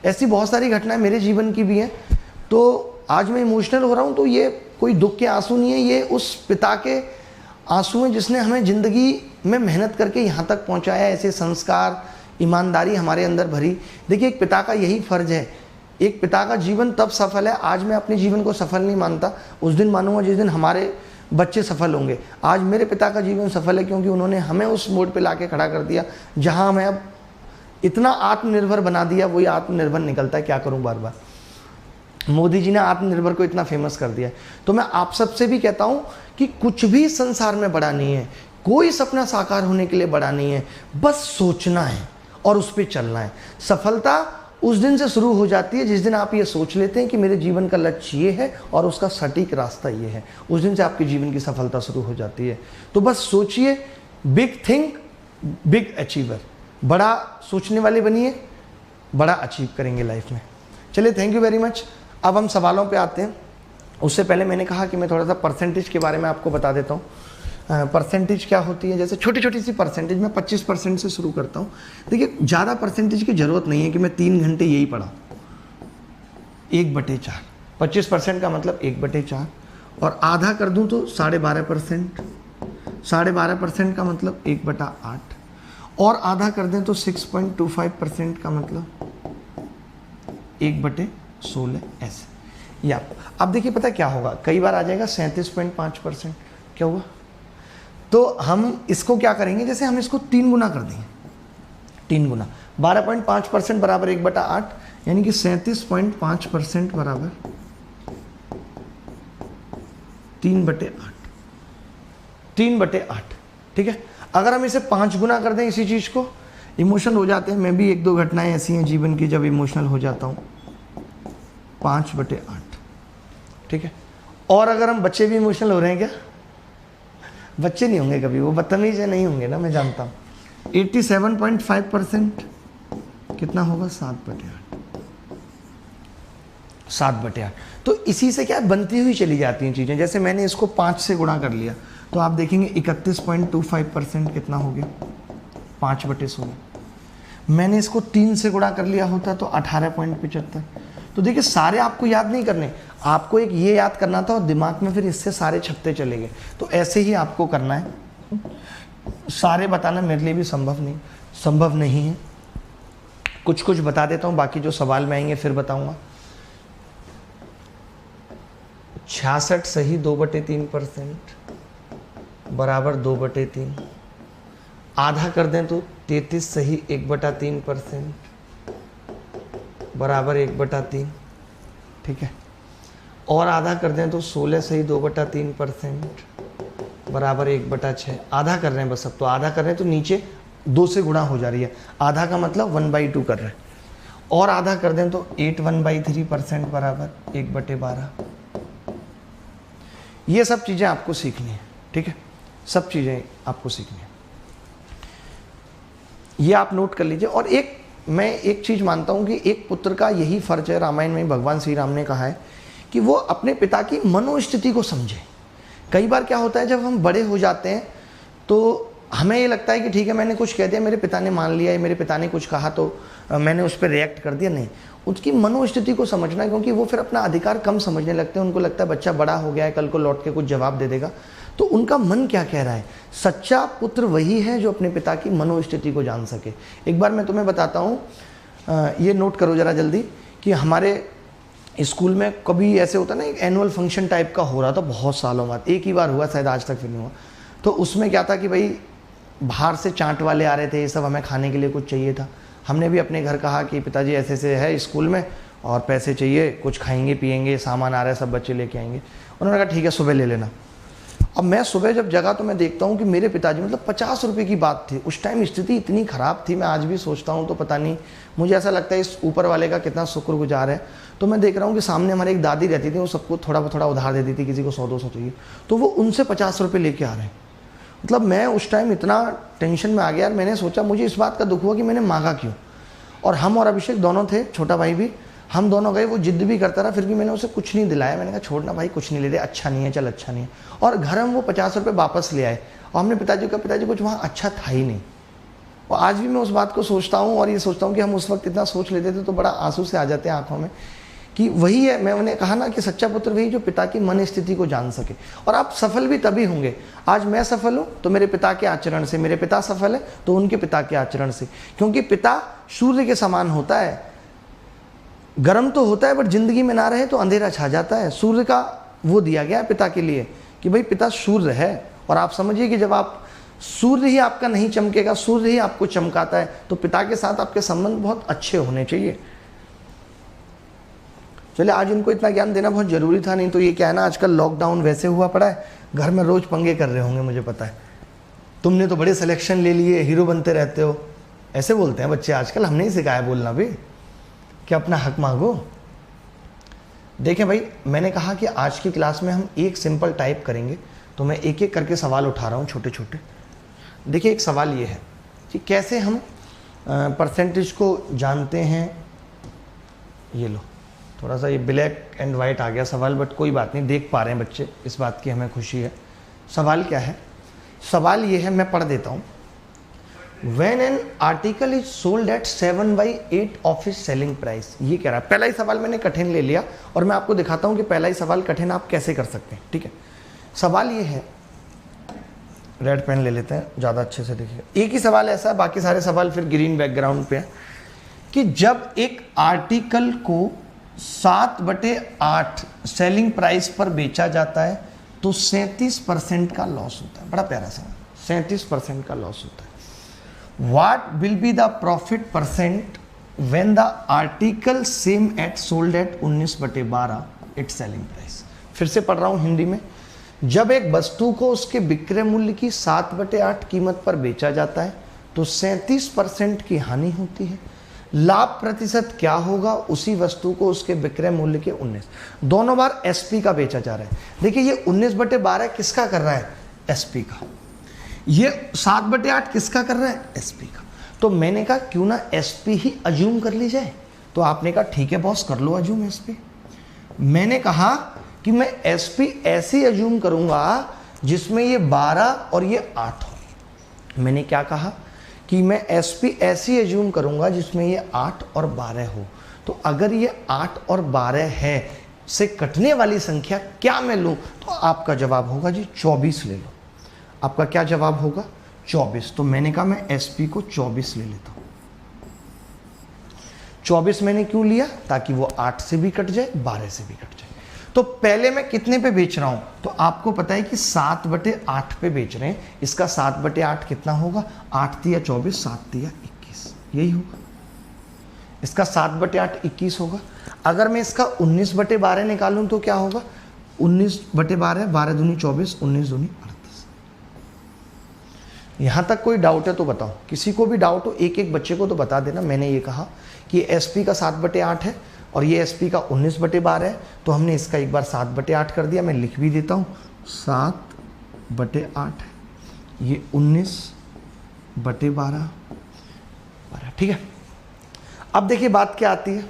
ऐसी बहुत सारी घटनाएं मेरे जीवन की भी हैं। तो आज मैं इमोशनल हो रहा हूँ तो ये कोई दुख के आंसू नहीं है, ये उस पिता के आंसू हैं जिसने हमें ज़िंदगी में मेहनत करके यहाँ तक पहुँचाया, ऐसे संस्कार, ईमानदारी हमारे अंदर भरी। देखिए, एक पिता का यही फ़र्ज़ है। एक पिता का जीवन तब सफल है। आज मैं अपने जीवन को सफल नहीं मानता, उस दिन मानूंगा जिस दिन हमारे बच्चे सफल होंगे। आज मेरे पिता का जीवन सफल है क्योंकि उन्होंने हमें उस मोड़ पे लाके खड़ा कर दिया जहां हमें अब इतना आत्मनिर्भर बना दिया। वही आत्मनिर्भर निकलता है, क्या करूं बार बार। मोदी जी ने आत्मनिर्भर को इतना फेमस कर दिया है। तो मैं आप सबसे भी कहता हूं कि कुछ भी संसार में बड़ा नहीं है, कोई सपना साकार होने के लिए बड़ा नहीं है, बस सोचना है और उस पर चलना है। सफलता उस दिन से शुरू हो जाती है जिस दिन आप ये सोच लेते हैं कि मेरे जीवन का लक्ष्य ये है और उसका सटीक रास्ता ये है। उस दिन से आपके जीवन की सफलता शुरू हो जाती है। तो बस सोचिए, बिग थिंक, बिग अचीवर। बड़ा सोचने वाले बनिए, बड़ा अचीव करेंगे लाइफ में। चलिए, थैंक यू वेरी मच। अब हम सवालों पे आते हैं। उससे पहले मैंने कहा कि मैं थोड़ा सा परसेंटेज के बारे में आपको बता देता हूँ। परसेंटेज क्या होती है, जैसे छोटी छोटी सी परसेंटेज। मैं 25% से शुरू करता हूँ। देखिए, ज़्यादा परसेंटेज की ज़रूरत नहीं है कि मैं 3 घंटे यही पढ़ा। 1/4, 25% का मतलब 1/4, और आधा कर दूँ तो 12.5%, 12.5% का मतलब 1/8, और आधा कर दें तो 6.25% का मतलब 1/16। ऐसे या अब देखिए, पता क्या होगा, कई बार आ जाएगा 37.5%। क्या हुआ? तो हम इसको क्या करेंगे, जैसे हम इसको 3 गुना कर देंगे। 3 गुना 12.5% बराबर 1/8, यानी कि 37.5% बराबर 3/8। 3/8, ठीक है। अगर हम इसे 5 गुना कर दें इसी चीज़ को, इमोशनल हो जाते हैं। मैं भी 1-2 घटनाएं ऐसी हैं जीवन की जब इमोशनल हो जाता हूँ। 5/8, ठीक है। और अगर हम बच्चे भी इमोशनल हो रहे हैं क्या? बच्चे नहीं होंगे कभी, वो बदतमीज नहीं होंगे ना, मैं जानता हूँ। 87.5% कितना होगा? 7/8। 7/8। तो इसी से क्या बनती हुई चली जाती हैं चीज़ें। जैसे मैंने इसको 5 से गुणा कर लिया तो आप देखेंगे 31.25% कितना हो गया? 5/16। मैंने इसको 3 से गुणा कर लिया होता तो 18.75। तो देखिए, सारे आपको याद नहीं करने, आपको एक ये याद करना था और दिमाग में फिर इससे सारे छपते चले गए। तो ऐसे ही आपको करना है। सारे बताना मेरे लिए भी संभव नहीं है। कुछ कुछ बता देता हूँ, बाकी जो सवाल में आएंगे फिर बताऊंगा। 66 सही 2/3% बराबर 2/3। आधा कर दें तो 33 सही 1/3% बराबर 1/3, ठीक है। और आधा कर दें तो 16 सही 2/3% बराबर 1/6। आधा कर रहे हैं बस, अब तो आधा कर रहे हैं तो नीचे 2 से गुणा हो जा रही है। आधा का मतलब 1/2 कर रहे हैं। और आधा कर दें तो 8 1/3% बराबर 1/12। ये सब चीज़ें आपको सीखनी है, ठीक है। सब चीज़ें आपको सीखनी है, ये आप नोट कर लीजिए। और मैं एक चीज़ मानता हूँ कि एक पुत्र का यही फर्ज है। रामायण में भगवान श्री राम ने कहा है कि वो अपने पिता की मनोस्थिति को समझे। कई बार क्या होता है, जब हम बड़े हो जाते हैं तो हमें ये लगता है कि ठीक है, मैंने कुछ कह दिया, मेरे पिता ने मान लिया, मेरे पिता ने कुछ कहा तो मैंने उस पर रिएक्ट कर दिया। नहीं, उसकी मनोस्थिति को समझना, क्योंकि वो फिर अपना अधिकार कम समझने लगते हैं। उनको लगता है बच्चा बड़ा हो गया है, कल को लौट के कुछ जवाब दे देगा। तो उनका मन क्या कह रहा है। सच्चा पुत्र वही है जो अपने पिता की मनोस्थिति को जान सके। एक बार मैं तुम्हें बताता हूँ, ये नोट करो ज़रा जल्दी, कि हमारे स्कूल में कभी ऐसे होता ना, एक एनुअल फंक्शन टाइप का हो रहा था बहुत सालों बाद। एक ही बार हुआ शायद, आज तक फिर नहीं हुआ। तो उसमें क्या था कि भाई बाहर से चाट वाले आ रहे थे, ये सब, हमें खाने के लिए कुछ चाहिए था। हमने भी अपने घर कहा कि पिताजी ऐसे ऐसे है स्कूल में और पैसे चाहिए, कुछ खाएंगे पिएंगे, सामान आ रहा है, सब बच्चे लेके आएंगे। उन्होंने कहा ठीक है, सुबह ले लेना। अब मैं सुबह जब जगा तो मैं देखता हूँ कि मेरे पिताजी, मतलब 50 रुपये की बात थी उस टाइम, स्थिति इतनी ख़राब थी, मैं आज भी सोचता हूँ तो पता नहीं, मुझे ऐसा लगता है इस ऊपर वाले का कितना शुक्रगुजार है। तो मैं देख रहा हूँ कि सामने हमारे एक दादी रहती थी, वो सबको थोड़ा थोड़ा उधार देती थी, किसी को 100-200 चाहिए तो वो उनसे 50 रुपये लेके आ रहे हैं। मतलब मैं उस टाइम इतना टेंशन में आ गया, मैंने सोचा, मुझे इस बात का दुख हुआ कि मैंने मांगा क्यों। और हम और अभिषेक दोनों थे, छोटा भाई भी, हम दोनों गए, वो जिद भी करता रहा, फिर भी मैंने उसे कुछ नहीं दिलाया। मैंने कहा छोड़ना भाई, कुछ नहीं ले रहे, अच्छा नहीं है, चल अच्छा नहीं है। और घर हम वो 50 रुपये वापस ले आए और हमने पिताजी का, पिताजी कुछ वहाँ अच्छा था ही नहीं। और आज भी मैं उस बात को सोचता हूँ और ये सोचता हूँ कि हम उस वक्त इतना सोच लेते थे तो बड़ा आंसू से आ जाते हैं आंखों में कि वही है, मैंने कहा ना कि सच्चा पुत्र वही जो पिता की मन स्थिति को जान सके। और आप सफल भी तभी होंगे, आज मैं सफल हूँ तो मेरे पिता के आचरण से, मेरे पिता सफल है तो उनके पिता के आचरण से, क्योंकि पिता सूर्य के समान होता है, गर्म तो होता है बट जिंदगी में ना रहे तो अंधेरा छा जाता है। सूर्य का वो दिया गया है पिता के लिए कि भाई पिता सूर्य है, और आप समझिए कि जब आप, सूर्य ही आपका नहीं चमकेगा, सूर्य ही आपको चमकाता है, तो पिता के साथ आपके संबंध बहुत अच्छे होने चाहिए। चलिए, आज इनको इतना ज्ञान देना बहुत जरूरी था, नहीं तो ये क्या है ना, आजकल लॉकडाउन वैसे हुआ पड़ा है, घर में रोज पंगे कर रहे होंगे, मुझे पता है। तुमने तो बड़े सिलेक्शन ले लिए, हीरो बनते रहते हो, ऐसे बोलते हैं बच्चे आजकल। हमने ही सिखाया बोलना भी कि अपना हक मांगो। देखें भाई, मैंने कहा कि आज की क्लास में हम एक सिंपल टाइप करेंगे, तो मैं एक एक करके सवाल उठा रहा हूँ छोटे छोटे। देखिए, एक सवाल ये है कि कैसे हम परसेंटेज को जानते हैं। ये लो, थोड़ा सा ये ब्लैक एंड वाइट आ गया सवाल, बट कोई बात नहीं, देख पा रहे हैं बच्चे, इस बात की हमें खुशी है। सवाल क्या है? सवाल ये है, मैं पढ़ देता हूँ। When an article is sold at 7/8 of its selling price, ये कह रहा है। पहला ही सवाल मैंने कठिन ले लिया और मैं आपको दिखाता हूं कि पहला ही सवाल कठिन आप कैसे कर सकते हैं। ठीक है, सवाल ये है, रेड पेन ले लेते हैं, ज़्यादा अच्छे से देखिएगा। एक ही सवाल ऐसा है, बाकी सारे सवाल फिर ग्रीन बैकग्राउंड पे है, कि जब एक आर्टिकल को 7/8 सेलिंग प्राइस पर बेचा जाता है तो 37% का लॉस होता है। बड़ा प्यारा सवाल, 37% का लॉस होता है। What will be the profit percent when the article same at sold at 19/12 its selling price? फिर से पढ़ रहा हूँ हिंदी में। जब एक वस्तु को उसके विक्रय मूल्य की 7/8 कीमत पर बेचा जाता है तो 37% की हानि होती है। लाभ प्रतिशत क्या होगा उसी वस्तु को उसके विक्रय मूल्य के 19, दोनों बार एसपी का बेचा जा रहा है। देखिए, ये 19/12 किसका कर रहा है? एसपी का। ये 7/8 किसका कर रहा है? एसपी का। तो मैंने कहा क्यों ना एसपी ही अज्यूम कर ली जाए, तो आपने कहा ठीक है बॉस, कर लो अज्यूम एसपी। मैंने कहा कि मैं एसपी ऐसे अज्यूम करूंगा जिसमें ये 12 और ये 8 हो। मैंने क्या कहा कि मैं एसपी ऐसे अज्यूम करूंगा जिसमें ये 8 और 12 हो। तो अगर ये 8 और 12 है से कटने वाली संख्या क्या मैं लूं, तो आपका जवाब होगा जी 24 ले लो। आपका क्या जवाब होगा? 24। तो मैंने कहा मैं एसपी को 24 ले लेता हूं। 24 मैंने क्यों लिया? ताकि वो 8 से भी कट जाए, 12 से भी कट जाए। तो पहले मैं कितने पे बेच रहा हूं? तो आपको पता है कि 7/8 पे बेच रहे हैं। इसका 7/8 कितना होगा? 8 तिया 24, 7 तिया 21, यही होगा। इसका 7/8 21 होगा। अगर मैं इसका 19/12 निकालूं तो क्या होगा? 19/12, 12 दूनी 24, 19 दूनी 38। यहां तक कोई डाउट है तो बताओ, किसी को भी डाउट हो एक एक बच्चे को तो बता देना। मैंने ये कहा कि एसपी का 7/8 है और ये एसपी का 19/12 है, तो हमने इसका एक बार 7/8 कर दिया। मैं लिख भी देता हूँ, 7/8 है, ये 19/12। ठीक है, अब देखिए बात क्या आती है।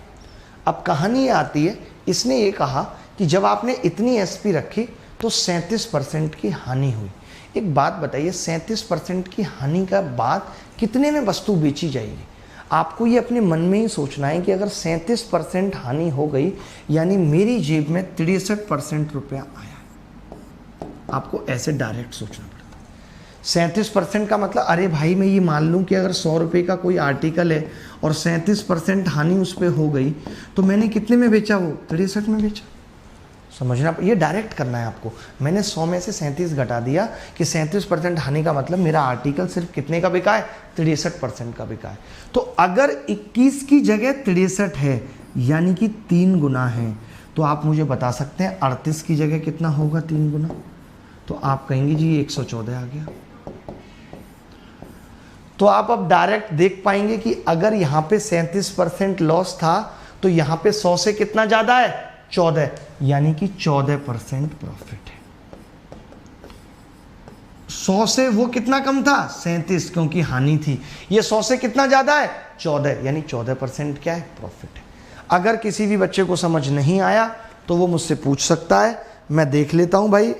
अब कहानी ये आती है, इसने ये कहा कि जब आपने इतनी एसपी रखी तो 37% की हानि हुई। एक बात बताइए, 37% की हानि का बाद कितने में वस्तु बेची जाएगी? आपको ये अपने मन में ही सोचना है कि अगर 37% हानि हो गई यानी मेरी जेब में 63% रुपया आया। आपको ऐसे डायरेक्ट सोचना पड़ता है। 37% का मतलब, अरे भाई मैं ये मान लूँ कि अगर 100 रुपये का कोई आर्टिकल है और 37% हानि उस पर हो गई तो मैंने कितने में बेचा? वो 63 में बेचा। समझना, ये डायरेक्ट करना है आपको। मैंने 100 में से 37 घटा दिया कि 37% हानि का मतलब मेरा आर्टिकल सिर्फ कितने का बिका है? 63% का बिका है। तो अगर 21 की जगह 63 है यानी कि 3 गुना है, तो आप मुझे बता सकते हैं 38 की जगह कितना होगा 3 गुना? तो आप कहेंगे जी 114 आ गया। तो आप अब डायरेक्ट देख पाएंगे कि अगर यहां पे 37% लॉस था तो यहां पे 100 से कितना ज्यादा है, 14, यानी कि 14% प्रॉफिट है। 100 से वो कितना कम था, 37, क्योंकि हानि थी। ये 100 से कितना ज्यादा है, 14, यानी 14% क्या है, प्रॉफिट है। अगर किसी भी बच्चे को समझ नहीं आया तो वो मुझसे पूछ सकता है, मैं देख लेता हूं भाई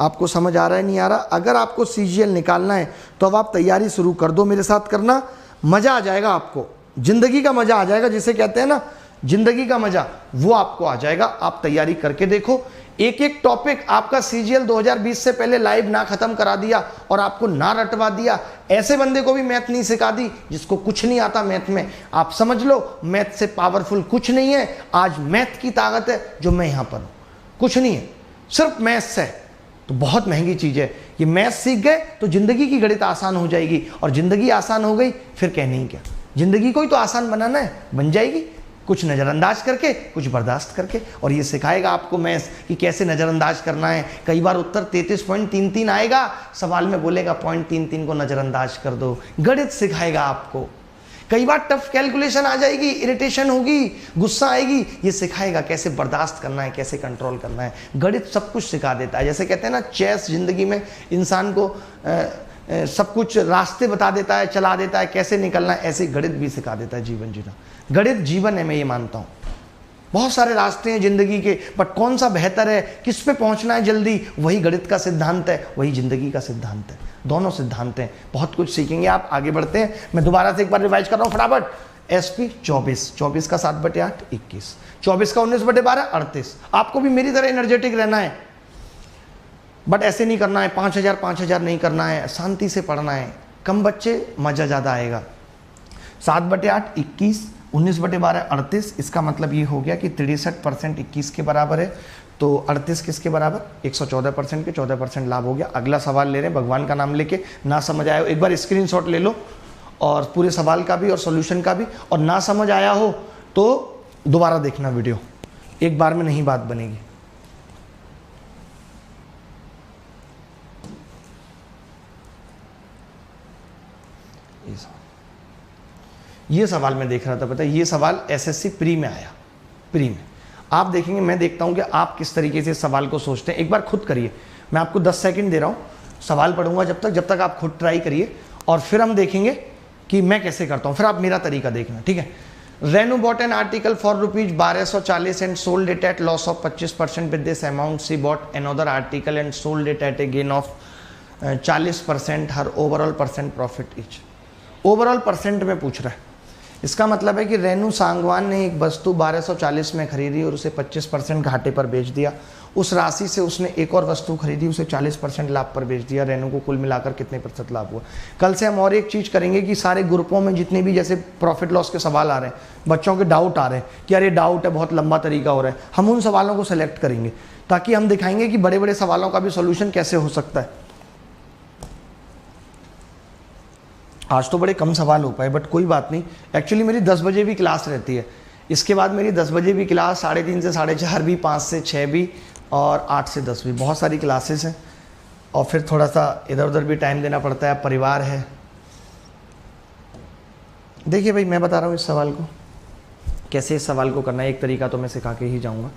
आपको समझ आ रहा है नहीं आ रहा। अगर आपको सीजीएल निकालना है तो अब आप तैयारी शुरू कर दो, मेरे साथ करना, मजा आ जाएगा आपको, जिंदगी का मजा आ जाएगा, जिसे कहते हैं ना जिंदगी का मजा, वो आपको आ जाएगा। आप तैयारी करके देखो। एक एक टॉपिक आपका सीजीएल 2020 से पहले लाइव ना खत्म करा दिया और आपको ना रटवा दिया, ऐसे बंदे को भी मैथ नहीं सिखा दी जिसको कुछ नहीं आता मैथ में। आप समझ लो मैथ से पावरफुल कुछ नहीं है। आज मैथ की ताकत है जो मैं यहां पर हूं, कुछ नहीं है, सिर्फ मैथ्स है। तो बहुत महंगी चीज है ये। मैथ सीख गए तो जिंदगी की गणित आसान हो जाएगी, और जिंदगी आसान हो गई फिर कहने ही क्या। जिंदगी को ही तो आसान बनाना है, बन जाएगी, कुछ नज़रअंदाज करके, कुछ बर्दाश्त करके। और ये सिखाएगा आपको मैथ्स कि कैसे नज़रअंदाज करना है। कई बार उत्तर 33.33 आएगा, सवाल में बोलेगा 0.33 को नज़रअंदाज कर दो। गणित सिखाएगा आपको। कई बार टफ कैलकुलेशन आ जाएगी, इरिटेशन होगी, गुस्सा आएगी, ये सिखाएगा कैसे बर्दाश्त करना है, कैसे कंट्रोल करना है। गणित सब कुछ सिखा देता है। जैसे कहते हैं ना चेस जिंदगी में इंसान को सब कुछ रास्ते बता देता है, चला देता है कैसे निकलना है, ऐसे गणित भी सिखा देता है जीवन जीना। गणित जीवन है, मैं ये मानता हूँ। बहुत सारे रास्ते हैं जिंदगी के, बट कौन सा बेहतर है, किस पे पहुंचना है जल्दी, वही गणित का सिद्धांत है, वही जिंदगी का सिद्धांत है। दोनों सिद्धांत हैं, बहुत कुछ सीखेंगे आप। आगे बढ़ते हैं, मैं दोबारा से एक बार रिवाइज कर रहा हूँ फटाफट। एसपी 24 का 7/8 21, 24 का 19/12 38। आपको भी मेरी तरह एनर्जेटिक रहना है, बट ऐसे नहीं करना है 5,000 नहीं करना है, शांति से पढ़ना है। कम बच्चे, मजा ज़्यादा आएगा। 7/8 21, 19/12 38। इसका मतलब ये हो गया कि 63% 21 के बराबर है, तो 38 किसके बराबर, 114% के 14% लाभ हो गया। अगला सवाल ले रहे हैं, भगवान का नाम लेके। ना समझ आया हो एक बार स्क्रीनशॉट ले लो, और पूरे सवाल का भी और सॉल्यूशन का भी। और ना समझ आया हो तो दोबारा देखना वीडियो, एक बार में नहीं बात बनेगी। ये सवाल मैं देख रहा था, पता है ये सवाल एसएससी प्री में आया। प्री में आप देखेंगे, मैं देखता हूं कि आप किस तरीके से सवाल को सोचते हैं। एक बार खुद करिए, मैं आपको 10 सेकंड दे रहा हूं, सवाल पढ़ूंगा जब तक आप खुद ट्राई करिए, और फिर हम देखेंगे कि मैं कैसे करता हूं, फिर आप मेरा तरीका देखना, ठीक है। Renu bot an article for ₹1240 and sold it at loss of 25%। With this amount she bought another article and sold it at A gain of 40%। Her overall percent profit etch. Overall percent में पूछ रहा है, इसका मतलब है कि रेनू सांगवान ने एक वस्तु 1240 में खरीदी और उसे 25% घाटे पर बेच दिया। उस राशि से उसने एक और वस्तु खरीदी, उसे 40% लाभ पर बेच दिया। रेनू को कुल मिलाकर कितने प्रतिशत लाभ हुआ। कल से हम और एक चीज़ करेंगे कि सारे ग्रुपों में जितने भी जैसे प्रॉफिट लॉस के सवाल आ रहे हैं, बच्चों के डाउट आ रहे हैं कि अरे डाउट है, बहुत लंबा तरीका हो रहा है, हम उन सवालों को सेलेक्ट करेंगे ताकि हम दिखाएंगे कि बड़े बड़े सवालों का भी सोल्यूशन कैसे हो सकता है। आज तो बड़े कम सवाल हो पाए, बट कोई बात नहीं। एक्चुअली मेरी 10 बजे भी क्लास रहती है, इसके बाद मेरी 10 बजे भी क्लास, 3:30 से 4:30 भी, 5 से 6 भी, और 8 से 10 भी। बहुत सारी क्लासेस हैं, और फिर थोड़ा सा इधर उधर भी टाइम देना पड़ता है, परिवार है। देखिए भाई, मैं बता रहा हूँ इस सवाल को कैसे, इस सवाल को करना है। एक तरीका तो मैं सिखा के ही जाऊँगा।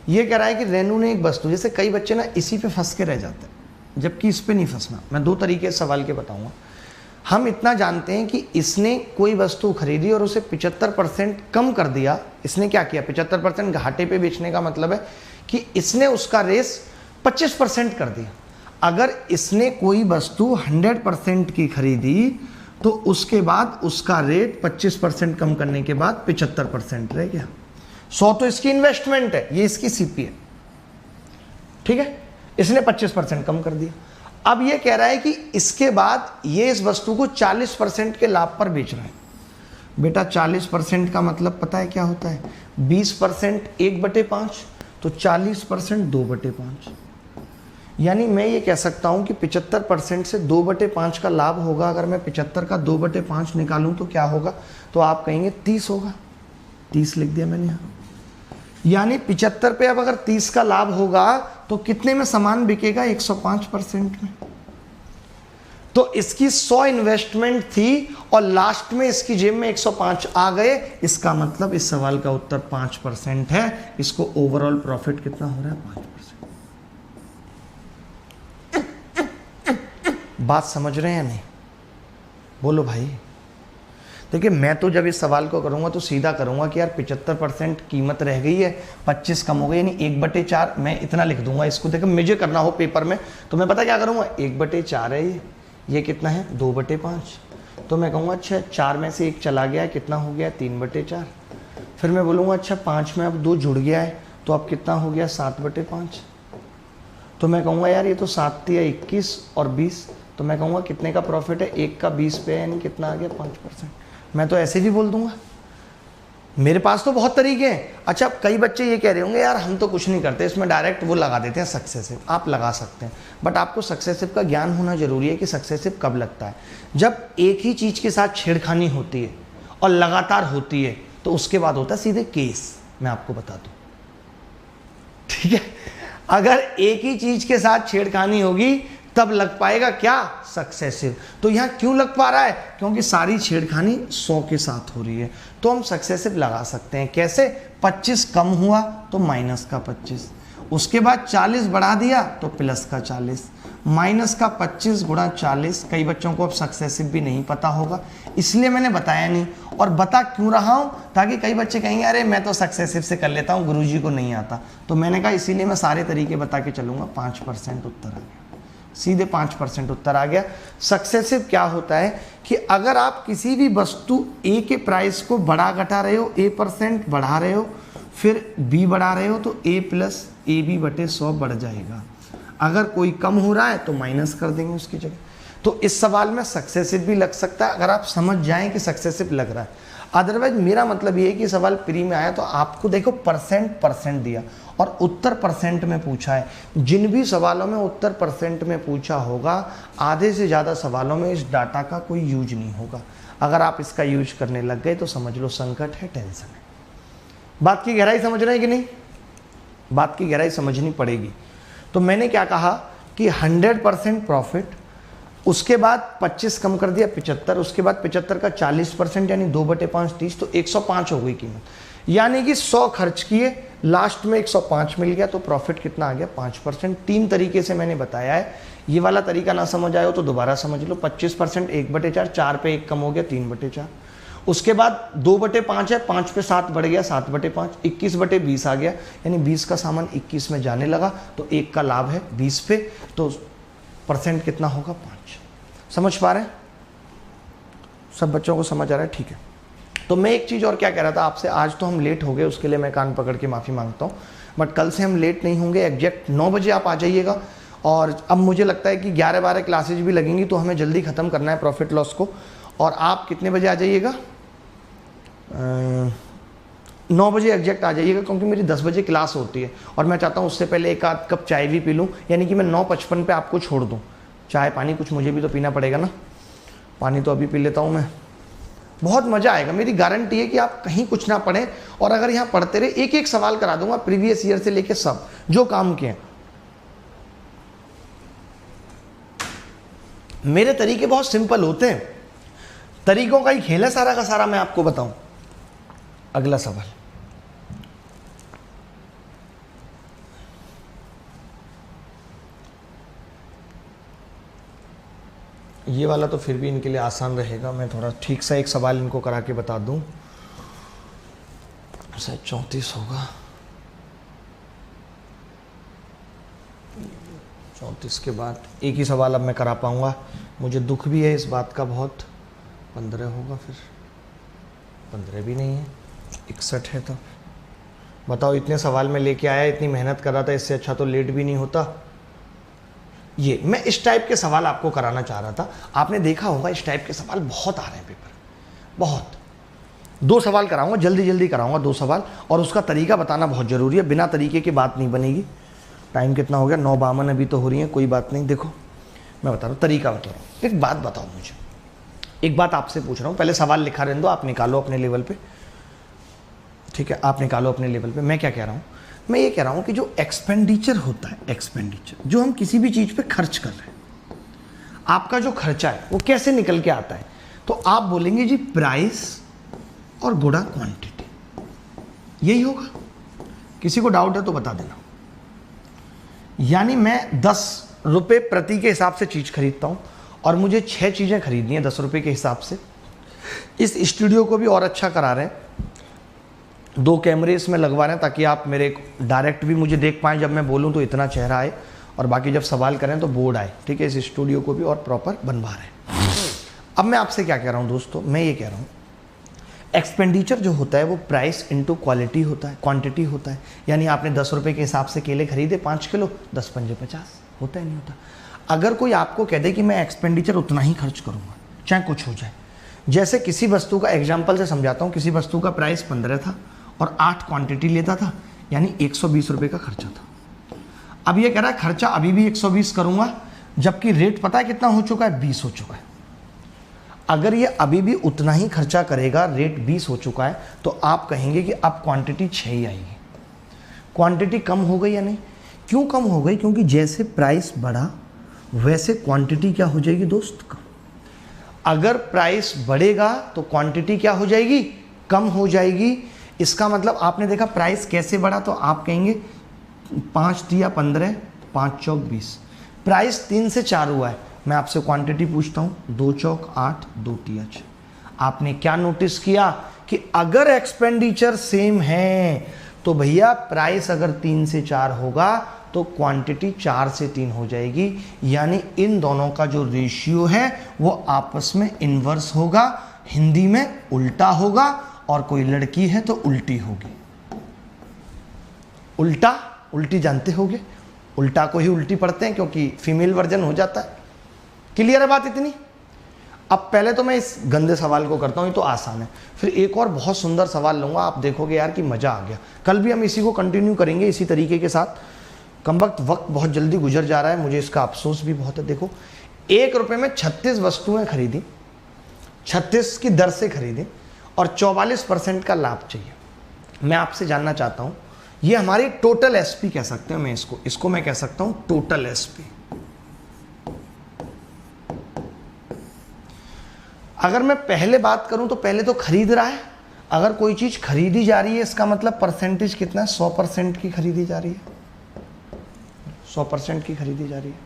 ये कह रहा है कि रेनू ने एक वस्तु, जैसे कई बच्चे ना इसी पे फंस के रह जाते हैं, जबकि इस पे नहीं फंसना। मैं 2 तरीके सवाल के बताऊँगा। हम इतना जानते हैं कि इसने कोई वस्तु खरीदी और उसे 75% कम कर दिया। इसने क्या किया, 75% घाटे पे बेचने का मतलब है कि इसने उसका रेस 25% कर दिया। अगर इसने कोई वस्तु 100% की खरीदी तो उसके बाद उसका रेट 25% कम करने के बाद 75% रह गया। 100 तो इसकी इन्वेस्टमेंट है, ये इसकी सीपी है, ठीक है। इसने 25% कम कर दिया। अब ये कह रहा है कि इसके बाद ये इस वस्तु को 40% के लाभ पर बेच रहा है। बेटा 40% का मतलब पता है क्या होता है, 20% 1/5, तो 40% 2/5। यानी मैं ये कह सकता हूं कि 75% से 2/5 का लाभ होगा। अगर मैं 75 का 2/5 निकालूं तो क्या होगा, तो आप कहेंगे 30 होगा। 30 लिख दिया मैंने यहाँ। यानी 75 पे अब अगर 30 का लाभ होगा तो कितने में सामान बिकेगा? 105% में। तो इसकी 100 इन्वेस्टमेंट थी और लास्ट में इसकी जेब में 105 आ गए। इसका मतलब इस सवाल का उत्तर 5% है। इसको ओवरऑल प्रॉफिट कितना हो रहा है? 5%। बात समझ रहे हैं या नहीं? बोलो भाई। देखिए मैं तो जब इस सवाल को करूंगा तो सीधा करूंगा कि यार 75% कीमत रह गई है, 25 कम हो गई, यानी 1/4 मैं इतना लिख दूंगा इसको। देखो मुझे करना हो पेपर में तो मैं पता क्या करूंगा, 1/4 है ये कितना है? 2/5। तो मैं कहूँगा अच्छा 4 में से 1 चला गया है, कितना हो गया? 3/4। फिर मैं बोलूँगा अच्छा 5 में अब 2 जुड़ गया है तो अब कितना हो गया? 7/5। तो मैं कहूँगा यार ये तो 7 या 21 और 20, तो मैं कहूँगा कितने का प्रॉफिट है? 1 का 20 पे, यानी कितना आ गया? 5%। मैं तो ऐसे भी बोल दूंगा। मेरे पास तो बहुत तरीके हैं। अच्छा कई बच्चे ये कह रहे होंगे यार हम तो कुछ नहीं करते, इसमें डायरेक्ट वो लगा देते हैं सक्सेसिव। आप लगा सकते हैं, बट आपको सक्सेसिव का ज्ञान होना जरूरी है कि सक्सेसिव कब लगता है। जब एक ही चीज़ के साथ छेड़खानी होती है और लगातार होती है तो उसके बाद होता है सीधे केस। मैं आपको बता दूं, ठीक है? अगर एक ही चीज़ के साथ छेड़खानी होगी तब लग पाएगा क्या? सक्सेसिव। तो यहाँ क्यों लग पा रहा है? क्योंकि सारी छेड़खानी 100 के साथ हो रही है। तो हम सक्सेसिव लगा सकते हैं। कैसे? 25 कम हुआ तो माइनस का 25, उसके बाद 40 बढ़ा दिया तो प्लस का 40, माइनस का 25 गुणा 40। कई बच्चों को अब सक्सेसिव भी नहीं पता होगा, इसलिए मैंने बताया नहीं। और बता क्यों रहा हूँ? ताकि कई बच्चे कहेंगे अरे मैं तो सक्सेसिव से कर लेता हूँ, गुरुजी को नहीं आता। तो मैंने कहा इसीलिए मैं सारे तरीके बता के चलूँगा। 5% उत्तर आ गया, सीधे 5% उत्तर आ गया। सक्सेसिव क्या होता है कि अगर आप किसी भी वस्तु ए के प्राइस को बढ़ा घटा रहे हो, A% बढ़ा रहे हो, फिर B बढ़ा रहे हो, तो A प्लस AB/100 बढ़ जाएगा। अगर कोई कम हो रहा है तो माइनस कर देंगे उसकी जगह। तो इस सवाल में सक्सेसिव भी लग सकता है अगर आप समझ जाएं कि सक्सेसिव लग रहा है। अदरवाइज मेरा मतलब ये है कि सवाल प्री में आया तो आपको देखो परसेंट दिया और उत्तर परसेंट में पूछा है। जिन भी सवालों में उत्तर परसेंट में पूछा होगा, आधे से ज़्यादा सवालों में इस डाटा का कोई यूज नहीं होगा। अगर आप इसका यूज करने लग गए तो समझ लो संकट है, टेंशन है। बात की गहराई समझ रहे हैं कि नहीं? बात की गहराई समझनी पड़ेगी। तो मैंने क्या कहा कि 100% प्रॉफिट, उसके बाद 25 कम कर दिया 75, उसके बाद 75 का 40% यानी 2/5 30, तो 105 हो गई कीमत। यानी कि 100 खर्च किए, लास्ट में 105 मिल गया, तो प्रॉफिट कितना आ गया? 5%। 3 तरीके से मैंने बताया है। ये वाला तरीका ना समझ आए हो तो दोबारा समझ लो। 25% 1/4, 4 पे 1 कम हो गया 3/4। उसके बाद 2/5 है, 5 पे 7 बढ़ गया 7/5, 21/20 आ गया, यानी 20 का सामान 21 में जाने लगा, तो 1 का लाभ है 20 पे, तो परसेंट कितना होगा? 5। समझ पा रहे हैं? सब बच्चों को समझ आ रहा है? ठीक है। तो मैं एक चीज़ और क्या कह रहा था आपसे, आज तो हम लेट हो गए, उसके लिए मैं कान पकड़ के माफ़ी मांगता हूँ, बट कल से हम लेट नहीं होंगे। एग्जैक्ट 9 बजे आप आ जाइएगा। और अब मुझे लगता है कि 11-12 क्लासेज भी लगेंगी, तो हमें जल्दी ख़त्म करना है प्रॉफिट लॉस को। और आप कितने बजे आ जाइएगा? 9 बजे एग्जैक्ट आ जाइएगा, क्योंकि मेरी 10 बजे क्लास होती है और मैं चाहता हूँ उससे पहले 1 आध कप चाय भी पी लूँ, यानी कि मैं 9:55 पे आपको छोड़ दूँ। चाय पानी कुछ मुझे भी तो पीना पड़ेगा ना, पानी तो अभी पी लेता हूँ मैं। बहुत मज़ा आएगा, मेरी गारंटी है कि आप कहीं कुछ ना पढ़ें, और अगर यहाँ पढ़ते रहे, एक एक सवाल करा दूंगा प्रीवियस ईयर से लेके सब जो काम किए। मेरे तरीके बहुत सिंपल होते हैं, तरीकों का ही खेल है सारा का सारा। मैं आपको बताऊं, अगला सवाल, ये वाला तो फिर भी इनके लिए आसान रहेगा। मैं थोड़ा ठीक सा एक सवाल इनको करा के बता दूं। शायद 34 होगा, 34 के बाद एक ही सवाल अब मैं करा पाऊंगा। मुझे दुख भी है इस बात का बहुत। 15 होगा, फिर 15 भी नहीं है, 61 है। तो बताओ, इतने सवाल में लेके आया, इतनी मेहनत कर रहा था, इससे अच्छा तो लेट भी नहीं होता। ये मैं इस टाइप के सवाल आपको कराना चाह रहा था। आपने देखा होगा इस टाइप के सवाल बहुत आ रहे हैं पेपर, बहुत। 2 सवाल कराऊंगा, जल्दी जल्दी कराऊंगा 2 सवाल, और उसका तरीका बताना बहुत ज़रूरी है। बिना तरीके की बात नहीं बनेगी। टाइम कितना हो गया? 9:52 अभी तो हो रही है, कोई बात नहीं। देखो मैं बता रहा हूँ, तरीका बता रहा हूँ। एक बात बताओ मुझे, एक बात आपसे पूछ रहा हूँ। पहले सवाल लिखा रहने दो, आप निकालो अपने लेवल पे, ठीक है? आप निकालो अपने लेवल पे। मैं क्या कह रहा हूँ, मैं ये कह रहा हूँ कि जो एक्सपेंडिचर होता है, एक्सपेंडिचर जो हम किसी भी चीज़ पे खर्च कर रहे हैं, आपका जो खर्चा है वो कैसे निकल के आता है, तो आप बोलेंगे जी प्राइस और गुणा क्वांटिटी, यही होगा। किसी को डाउट है तो बता देना। यानी मैं 10 रुपये प्रति के हिसाब से चीज़ खरीदता हूँ और मुझे 6 चीज़ें खरीदनी है 10 रुपये के हिसाब से। इस स्टूडियो को भी और अच्छा करा रहे हैं, 2 कैमरे इसमें लगवा रहे हैं ताकि आप मेरे डायरेक्ट भी मुझे देख पाएँ, जब मैं बोलूँ तो इतना चेहरा आए, और बाकी जब सवाल करें तो बोर्ड आए, ठीक है। इस स्टूडियो को भी और प्रॉपर बनवा रहे हैं। अब मैं आपसे क्या कह रहा हूँ दोस्तों, मैं ये कह रहा हूँ एक्सपेंडिचर जो होता है वो प्राइस इनटू क्वालिटी होता है, क्वांटिटी होता है। यानी आपने 10 रुपये के हिसाब से केले खरीदे 5 किलो, 10 पंजे 50, होता है नहीं होता। अगर कोई आपको कह दे कि मैं एक्सपेंडिचर उतना ही खर्च करूँगा चाहे कुछ हो जाए, जैसे किसी वस्तु का एग्जाम्पल से समझाता हूँ, किसी वस्तु का प्राइस 15 था और 8 क्वांटिटी लेता था, यानी 120 रुपये का खर्चा था। अब ये कह रहा है खर्चा अभी भी 120 करूँगा, जबकि रेट पता है कितना हो चुका है, 20 हो चुका है। अगर ये अभी भी उतना ही खर्चा करेगा, रेट 20 हो चुका है, तो आप कहेंगे कि अब क्वांटिटी 6 ही आएगी। क्वांटिटी कम हो गई या नहीं? क्यों कम हो गई? क्योंकि जैसे प्राइस बढ़ा वैसे क्वांटिटी क्या हो जाएगी दोस्त, कम। अगर प्राइस बढ़ेगा तो क्वांटिटी क्या हो जाएगी, कम हो जाएगी। इसका मतलब आपने देखा प्राइस कैसे बढ़ा, तो आप कहेंगे 5 दिया 15, 5 चौक 20, प्राइस 3 से 4 हुआ है। मैं आपसे क्वांटिटी पूछता हूँ, 2 चौक 8, 2 तिया 6। आपने क्या नोटिस किया कि अगर एक्सपेंडिचर सेम है तो भैया प्राइस अगर 3 से 4 होगा तो क्वांटिटी 4 से 3 हो जाएगी। यानी इन दोनों का जो रेशियो है वो आपस में इन्वर्स होगा, हिंदी में उल्टा होगा, और कोई लड़की है तो उल्टी होगी। उल्टा, उल्टी जानते होगे, उल्टा को ही उल्टी पढ़ते हैं क्योंकि फीमेल वर्जन हो जाता है। क्लियर है बात इतनी? अब पहले तो मैं इस गंदे सवाल को करता हूँ, ये तो आसान है, फिर एक और बहुत सुंदर सवाल लूँगा, आप देखोगे यार कि मज़ा आ गया। कल भी हम इसी को कंटिन्यू करेंगे इसी तरीके के साथ। कमबख्त वक्त बहुत जल्दी गुजर जा रहा है, मुझे इसका अफसोस भी बहुत है। देखो, 1 रुपये में 36 वस्तुएं खरीदी, 36 की दर से खरीदी और 44% का लाभ चाहिए। मैं आपसे जानना चाहता हूँ, ये हमारी टोटल एसपी कह सकते हैं, मैं इसको मैं कह सकता हूँ टोटल एसपी। अगर मैं पहले बात करूं तो पहले तो खरीद रहा है। अगर कोई चीज़ खरीदी जा रही है इसका मतलब परसेंटेज कितना है, 100% की खरीदी जा रही है, 100% की खरीदी जा रही है।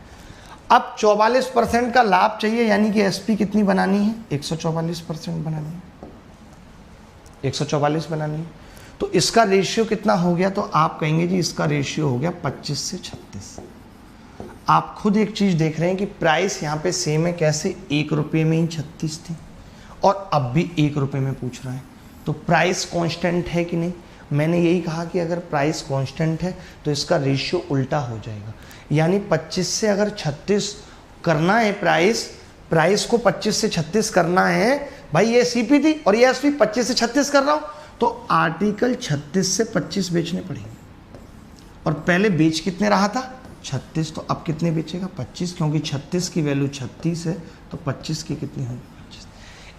अब 44% का लाभ चाहिए, यानी कि एसपी कितनी बनानी है, 144% बनानी है, 144 बनानी है। तो इसका रेशियो कितना हो गया, तो आप कहेंगे जी इसका रेशियो हो गया 25 से 36। आप खुद एक चीज़ देख रहे हैं कि प्राइस यहाँ पे सेम है, कैसे 1 रुपये में ही 36 थी और अब भी 1 रुपये में पूछ रहा है, तो प्राइस कांस्टेंट है कि नहीं? मैंने यही कहा कि अगर प्राइस कांस्टेंट है तो इसका रेशियो उल्टा हो जाएगा। यानी 25 से अगर 36 करना है, प्राइस को 25 से 36 करना है, भाई ये सीपी थी और ये एसपी 25 से 36 कर रहा हूँ, तो आर्टिकल 36 से 25 बेचने पड़ेंगे। और पहले बेच कितने रहा था, 36, तो अब कितने बेचेगा, 25, क्योंकि 36 की वैल्यू 36 है, तो 25 की कितनी होगी, 25।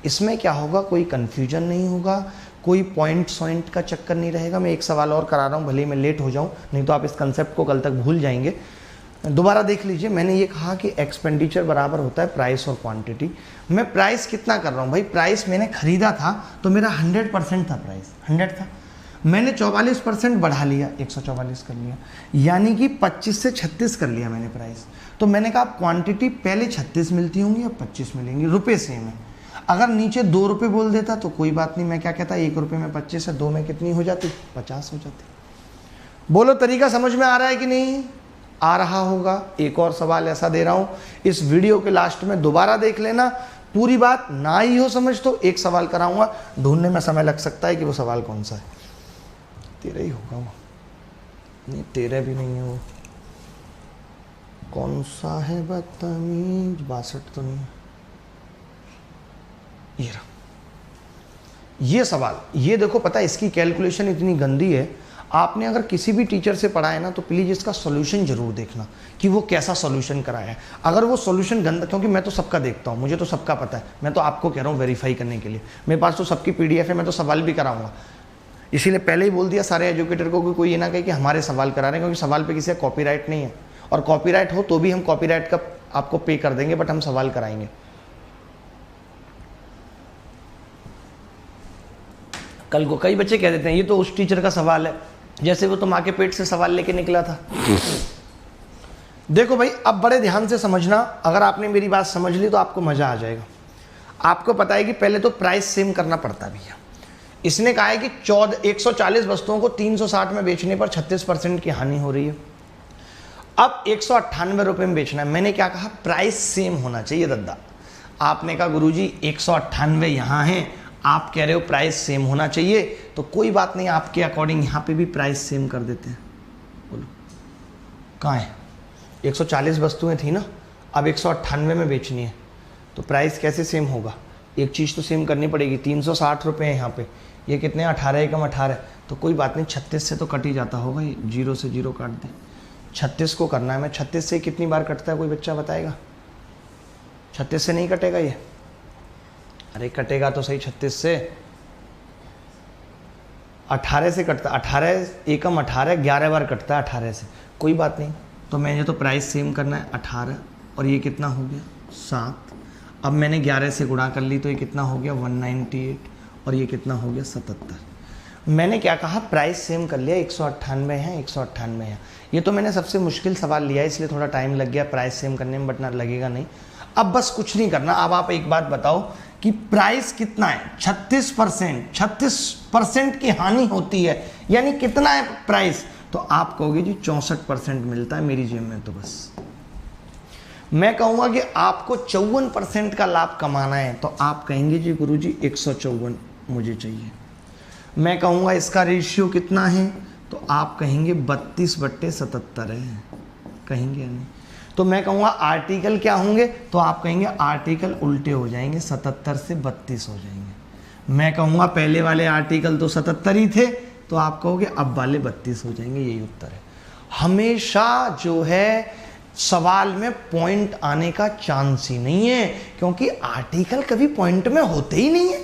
इसमें क्या होगा, कोई कन्फ्यूजन नहीं होगा, कोई पॉइंट का चक्कर नहीं रहेगा। मैं एक सवाल और करा रहा हूँ, भले ही मैं लेट हो जाऊँ, नहीं तो आप इस कंसेप्ट को कल तक भूल जाएंगे। दोबारा देख लीजिए, मैंने ये कहा कि एक्सपेंडिचर बराबर होता है प्राइस और क्वांटिटी। मैं प्राइस कितना कर रहा हूँ भाई, प्राइस मैंने खरीदा था तो मेरा 100% था, प्राइस 100 था, मैंने 44% बढ़ा लिया, 144 कर लिया, यानी कि 25 से 36 कर लिया मैंने प्राइस। तो मैंने कहा क्वांटिटी पहले 36 मिलती होंगी या 25 मिलेंगी, रुपये सेम है। अगर नीचे 2 रुपये बोल देता तो कोई बात नहीं, मैं क्या कहता, 1 रुपये में 25 है, 2 में कितनी हो जाती, 50 हो जाती। बोलो तरीका समझ में आ रहा है कि नहीं? आ रहा होगा। एक और सवाल ऐसा दे रहा हूँ, इस वीडियो के लास्ट में दोबारा देख लेना, पूरी बात ना ही हो समझ तो एक सवाल कराऊंगा, ढूंढने में समय लग सकता है कि वो सवाल कौन सा है। तेरा ही होगा वो, नहीं तेरा भी नहीं है वो, कौन सा है बदतमीज, 62 तो नहीं, ये रहा। ये सवाल, ये देखो, पता है इसकी कैलकुलेशन इतनी गंदी है, आपने अगर किसी भी टीचर से पढ़ा है ना तो प्लीज़ इसका सॉल्यूशन जरूर देखना कि वो कैसा सॉल्यूशन कराया है। अगर वो सॉल्यूशन गंदा, क्योंकि मैं तो सबका देखता हूँ, मुझे तो सबका पता है, मैं तो आपको कह रहा हूँ वेरीफाई करने के लिए, मेरे पास तो सबकी PDF है, मैं तो सवाल भी कराऊंगा। इसीलिए पहले ही बोल दिया सारे एजुकेटर को कि कोई ये ना कहे कि हमारे सवाल करा रहे हैं, क्योंकि सवाल पे किसी का कॉपीराइट नहीं है, और कॉपीराइट हो तो भी हम कॉपीराइट का आपको पे कर देंगे, बट हम सवाल कराएंगे। कल को कई बच्चे कह देते हैं ये तो उस टीचर का सवाल है, जैसे वो तो माँ के पेट से सवाल लेके निकला था। देखो भाई, अब बड़े ध्यान से समझना, अगर आपने मेरी बात समझ ली तो आपको मजा आ जाएगा। आपको पता है कि पहले तो प्राइस सेम करना पड़ता भी है। इसने कहा है कि 140 वस्तुओं को 360 में बेचने पर 36% की हानि हो रही है। अब 198 रुपये में बेचना है। मैंने क्या कहा, प्राइस सेम होना चाहिए दद्दा। आपने कहा गुरुजी 198 यहाँ है, आप कह रहे हो प्राइस सेम होना चाहिए, तो कोई बात नहीं, आपके अकॉर्डिंग यहाँ पे भी प्राइस सेम कर देते हैं। बोलो कहाँ है, 140 वस्तुएं थी ना, अब 198 में बेचनी है, तो प्राइस कैसे सेम होगा? एक चीज़ तो सेम करनी पड़ेगी। 360 रुपये है यहाँ पे, ये कितने 18 एकम 18, तो कोई बात नहीं, 36 से तो कट ही जाता होगा, ये 0 से 0 काट दे। 36 को करना है। मैं 36 से कितनी बार कटता है, कोई बच्चा बताएगा? 36 से नहीं कटेगा ये? अरे कटेगा तो सही, 36 से 18 से कटता, 18 एकम 18, 11 बार कटता है 18 से। कोई बात नहीं, तो मैंने तो प्राइस सेम करना है 18, और ये कितना हो गया 7। अब मैंने 11 से गुणा कर ली, तो ये कितना हो गया 198, और ये कितना हो गया 77। मैंने क्या कहा, प्राइस सेम कर लिया, 198 है, 198 है। ये तो मैंने सबसे मुश्किल सवाल लिया, इसलिए थोड़ा टाइम लग गया प्राइस सेम करने में, बट ना लगेगा नहीं। अब बस कुछ नहीं करना। अब आप एक बात बताओ कि प्राइस कितना है, 36% की हानि होती है, यानी कितना है प्राइस? तो आप कहोगे जी 64% मिलता है मेरी जेब में, तो बस। मैं कहूँगा कि आपको 54% का लाभ कमाना है, तो आप कहेंगे जी गुरुजी 154 मुझे चाहिए। मैं कहूँगा इसका रेशियो कितना है, तो आप कहेंगे 32/77 है, कहेंगे या नहीं? तो मैं कहूँगा आर्टिकल क्या होंगे, तो आप कहेंगे आर्टिकल उल्टे हो जाएंगे, 77 से 32 हो जाएंगे। मैं कहूँगा पहले वाले आर्टिकल तो 77 ही थे, तो आप कहोगे अब वाले 32 हो जाएंगे, यही उत्तर है। हमेशा जो है सवाल में पॉइंट आने का चांस ही नहीं है, क्योंकि आर्टिकल कभी पॉइंट में होते ही नहीं है।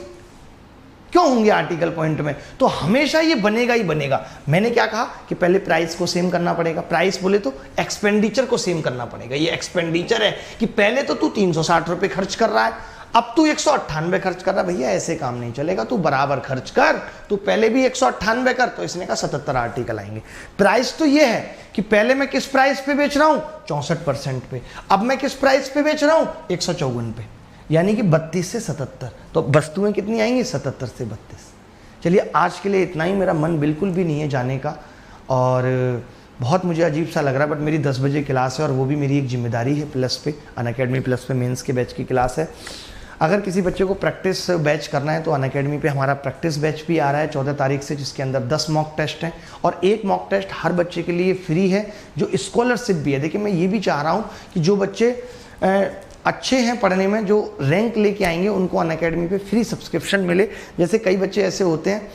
क्यों होंगे आर्टिकल पॉइंट में? तो हमेशा ये बनेगा ही बनेगा। मैंने क्या कहा कि पहले प्राइस को सेम करना पड़ेगा। प्राइस बोले तो एक्सपेंडिचर को सेम करना पड़ेगा। ये एक्सपेंडिचर है कि पहले तो तू 360 रुपये खर्च कर रहा है, अब तू 198 खर्च कर रहा है। भैया ऐसे काम नहीं चलेगा, तू बराबर खर्च कर, तू पहले भी 198 कर, तो इसने कहा 77 आर्टिकल आएंगे। प्राइस तो ये है कि पहले मैं किस प्राइस पे बेच रहा हूं, 64% पे, अब मैं किस प्राइस पे बेच रहा हूं, 154 पे, यानी कि 32 से 77। तो वस्तुएं कितनी आएंगी, 77 से 32। चलिए आज के लिए इतना ही। मेरा मन बिल्कुल भी नहीं है जाने का, और बहुत मुझे अजीब सा लग रहा है, बट मेरी 10 बजे क्लास है, और वो भी मेरी एक जिम्मेदारी है। प्लस पे अनअकैडमी प्लस पे मेंस के बैच की क्लास है। अगर किसी बच्चे को प्रैक्टिस बैच करना है तो अनअकैडमी पे हमारा प्रैक्टिस बैच भी आ रहा है 14 तारीख से, जिसके अंदर 10 मॉक टेस्ट हैं, और एक मॉक टेस्ट हर बच्चे के लिए फ्री है, जो स्कॉलरशिप भी है। देखिए मैं ये भी चाह रहा हूँ कि जो बच्चे अच्छे हैं पढ़ने में, जो रैंक लेके आएंगे, उनको अनअकैडमी पे फ्री सब्सक्रिप्शन मिले। जैसे कई बच्चे ऐसे होते हैं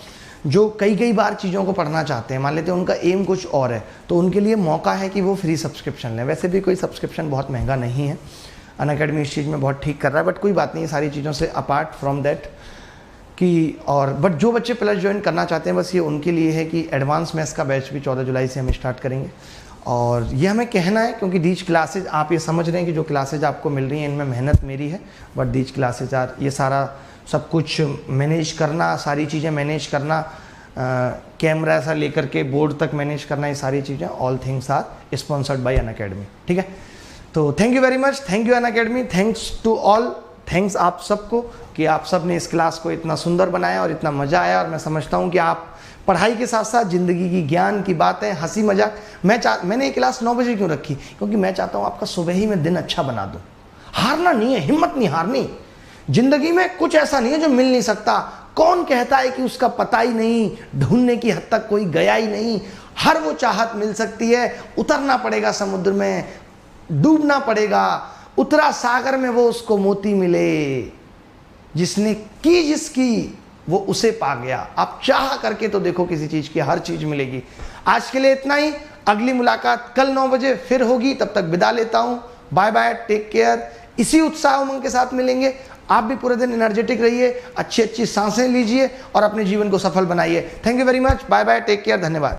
जो कई बार चीज़ों को पढ़ना चाहते हैं, मान लेते हैं उनका एम कुछ और है, तो उनके लिए मौका है कि वो फ्री सब्सक्रिप्शन लें। वैसे भी कोई सब्सक्रिप्शन बहुत महंगा नहीं है, अनअकैडमी इस चीज़ में बहुत ठीक कर रहा है, बट कोई बात नहीं, ये सारी चीज़ों से अपार्ट फ्रॉम दैट कि और बट जो बच्चे प्लस ज्वाइन करना चाहते हैं, बस ये उनके लिए है कि एडवांस मैथ्स का बैच भी 14 जुलाई से हम स्टार्ट करेंगे। और ये हमें कहना है क्योंकि दीज क्लासेज, आप ये समझ रहे हैं कि जो क्लासेज आपको मिल रही हैं इनमें मेहनत मेरी है, बट दीज क्लासेज आर, ये सारा सब कुछ मैनेज करना, सारी चीज़ें मैनेज करना, कैमरा ऐसा लेकर के बोर्ड तक मैनेज करना, ये सारी चीज़ें all things are sponsored by Unacademy. ठीक है, तो thank you very much, thank you Unacademy, thanks to all, thanks आप सबको कि आप सब ने इस क्लास को इतना सुंदर बनाया और इतना मज़ा आया। और मैं समझता हूँ कि आप पढ़ाई के साथ साथ ज़िंदगी की ज्ञान की बातें, हंसी मजाक, मैंने ये क्लास 9 बजे क्यों रखी, क्योंकि मैं चाहता हूँ आपका सुबह ही मैं दिन अच्छा बना दूँ। हारना नहीं है, हिम्मत नहीं हारनी। ज़िंदगी में कुछ ऐसा नहीं है जो मिल नहीं सकता। कौन कहता है कि उसका पता ही नहीं, ढूंढने की हद तक कोई गया ही नहीं। हर वो चाहत मिल सकती है। उतरना पड़ेगा समुद्र में, डूबना पड़ेगा, उतरा सागर में वो उसको मोती मिले, जिसने की जिसकी वो उसे पा गया। आप चाह करके तो देखो, किसी चीज़ की हर चीज़ मिलेगी। आज के लिए इतना ही, अगली मुलाकात कल 9 बजे फिर होगी। तब तक विदा लेता हूँ, बाय बाय, टेक केयर। इसी उत्साह उमंग के साथ मिलेंगे आप भी पूरे दिन एनर्जेटिक रहिए, अच्छी अच्छी सांसें लीजिए और अपने जीवन को सफल बनाइए। Thank you very much, bye bye, take care, धन्यवाद।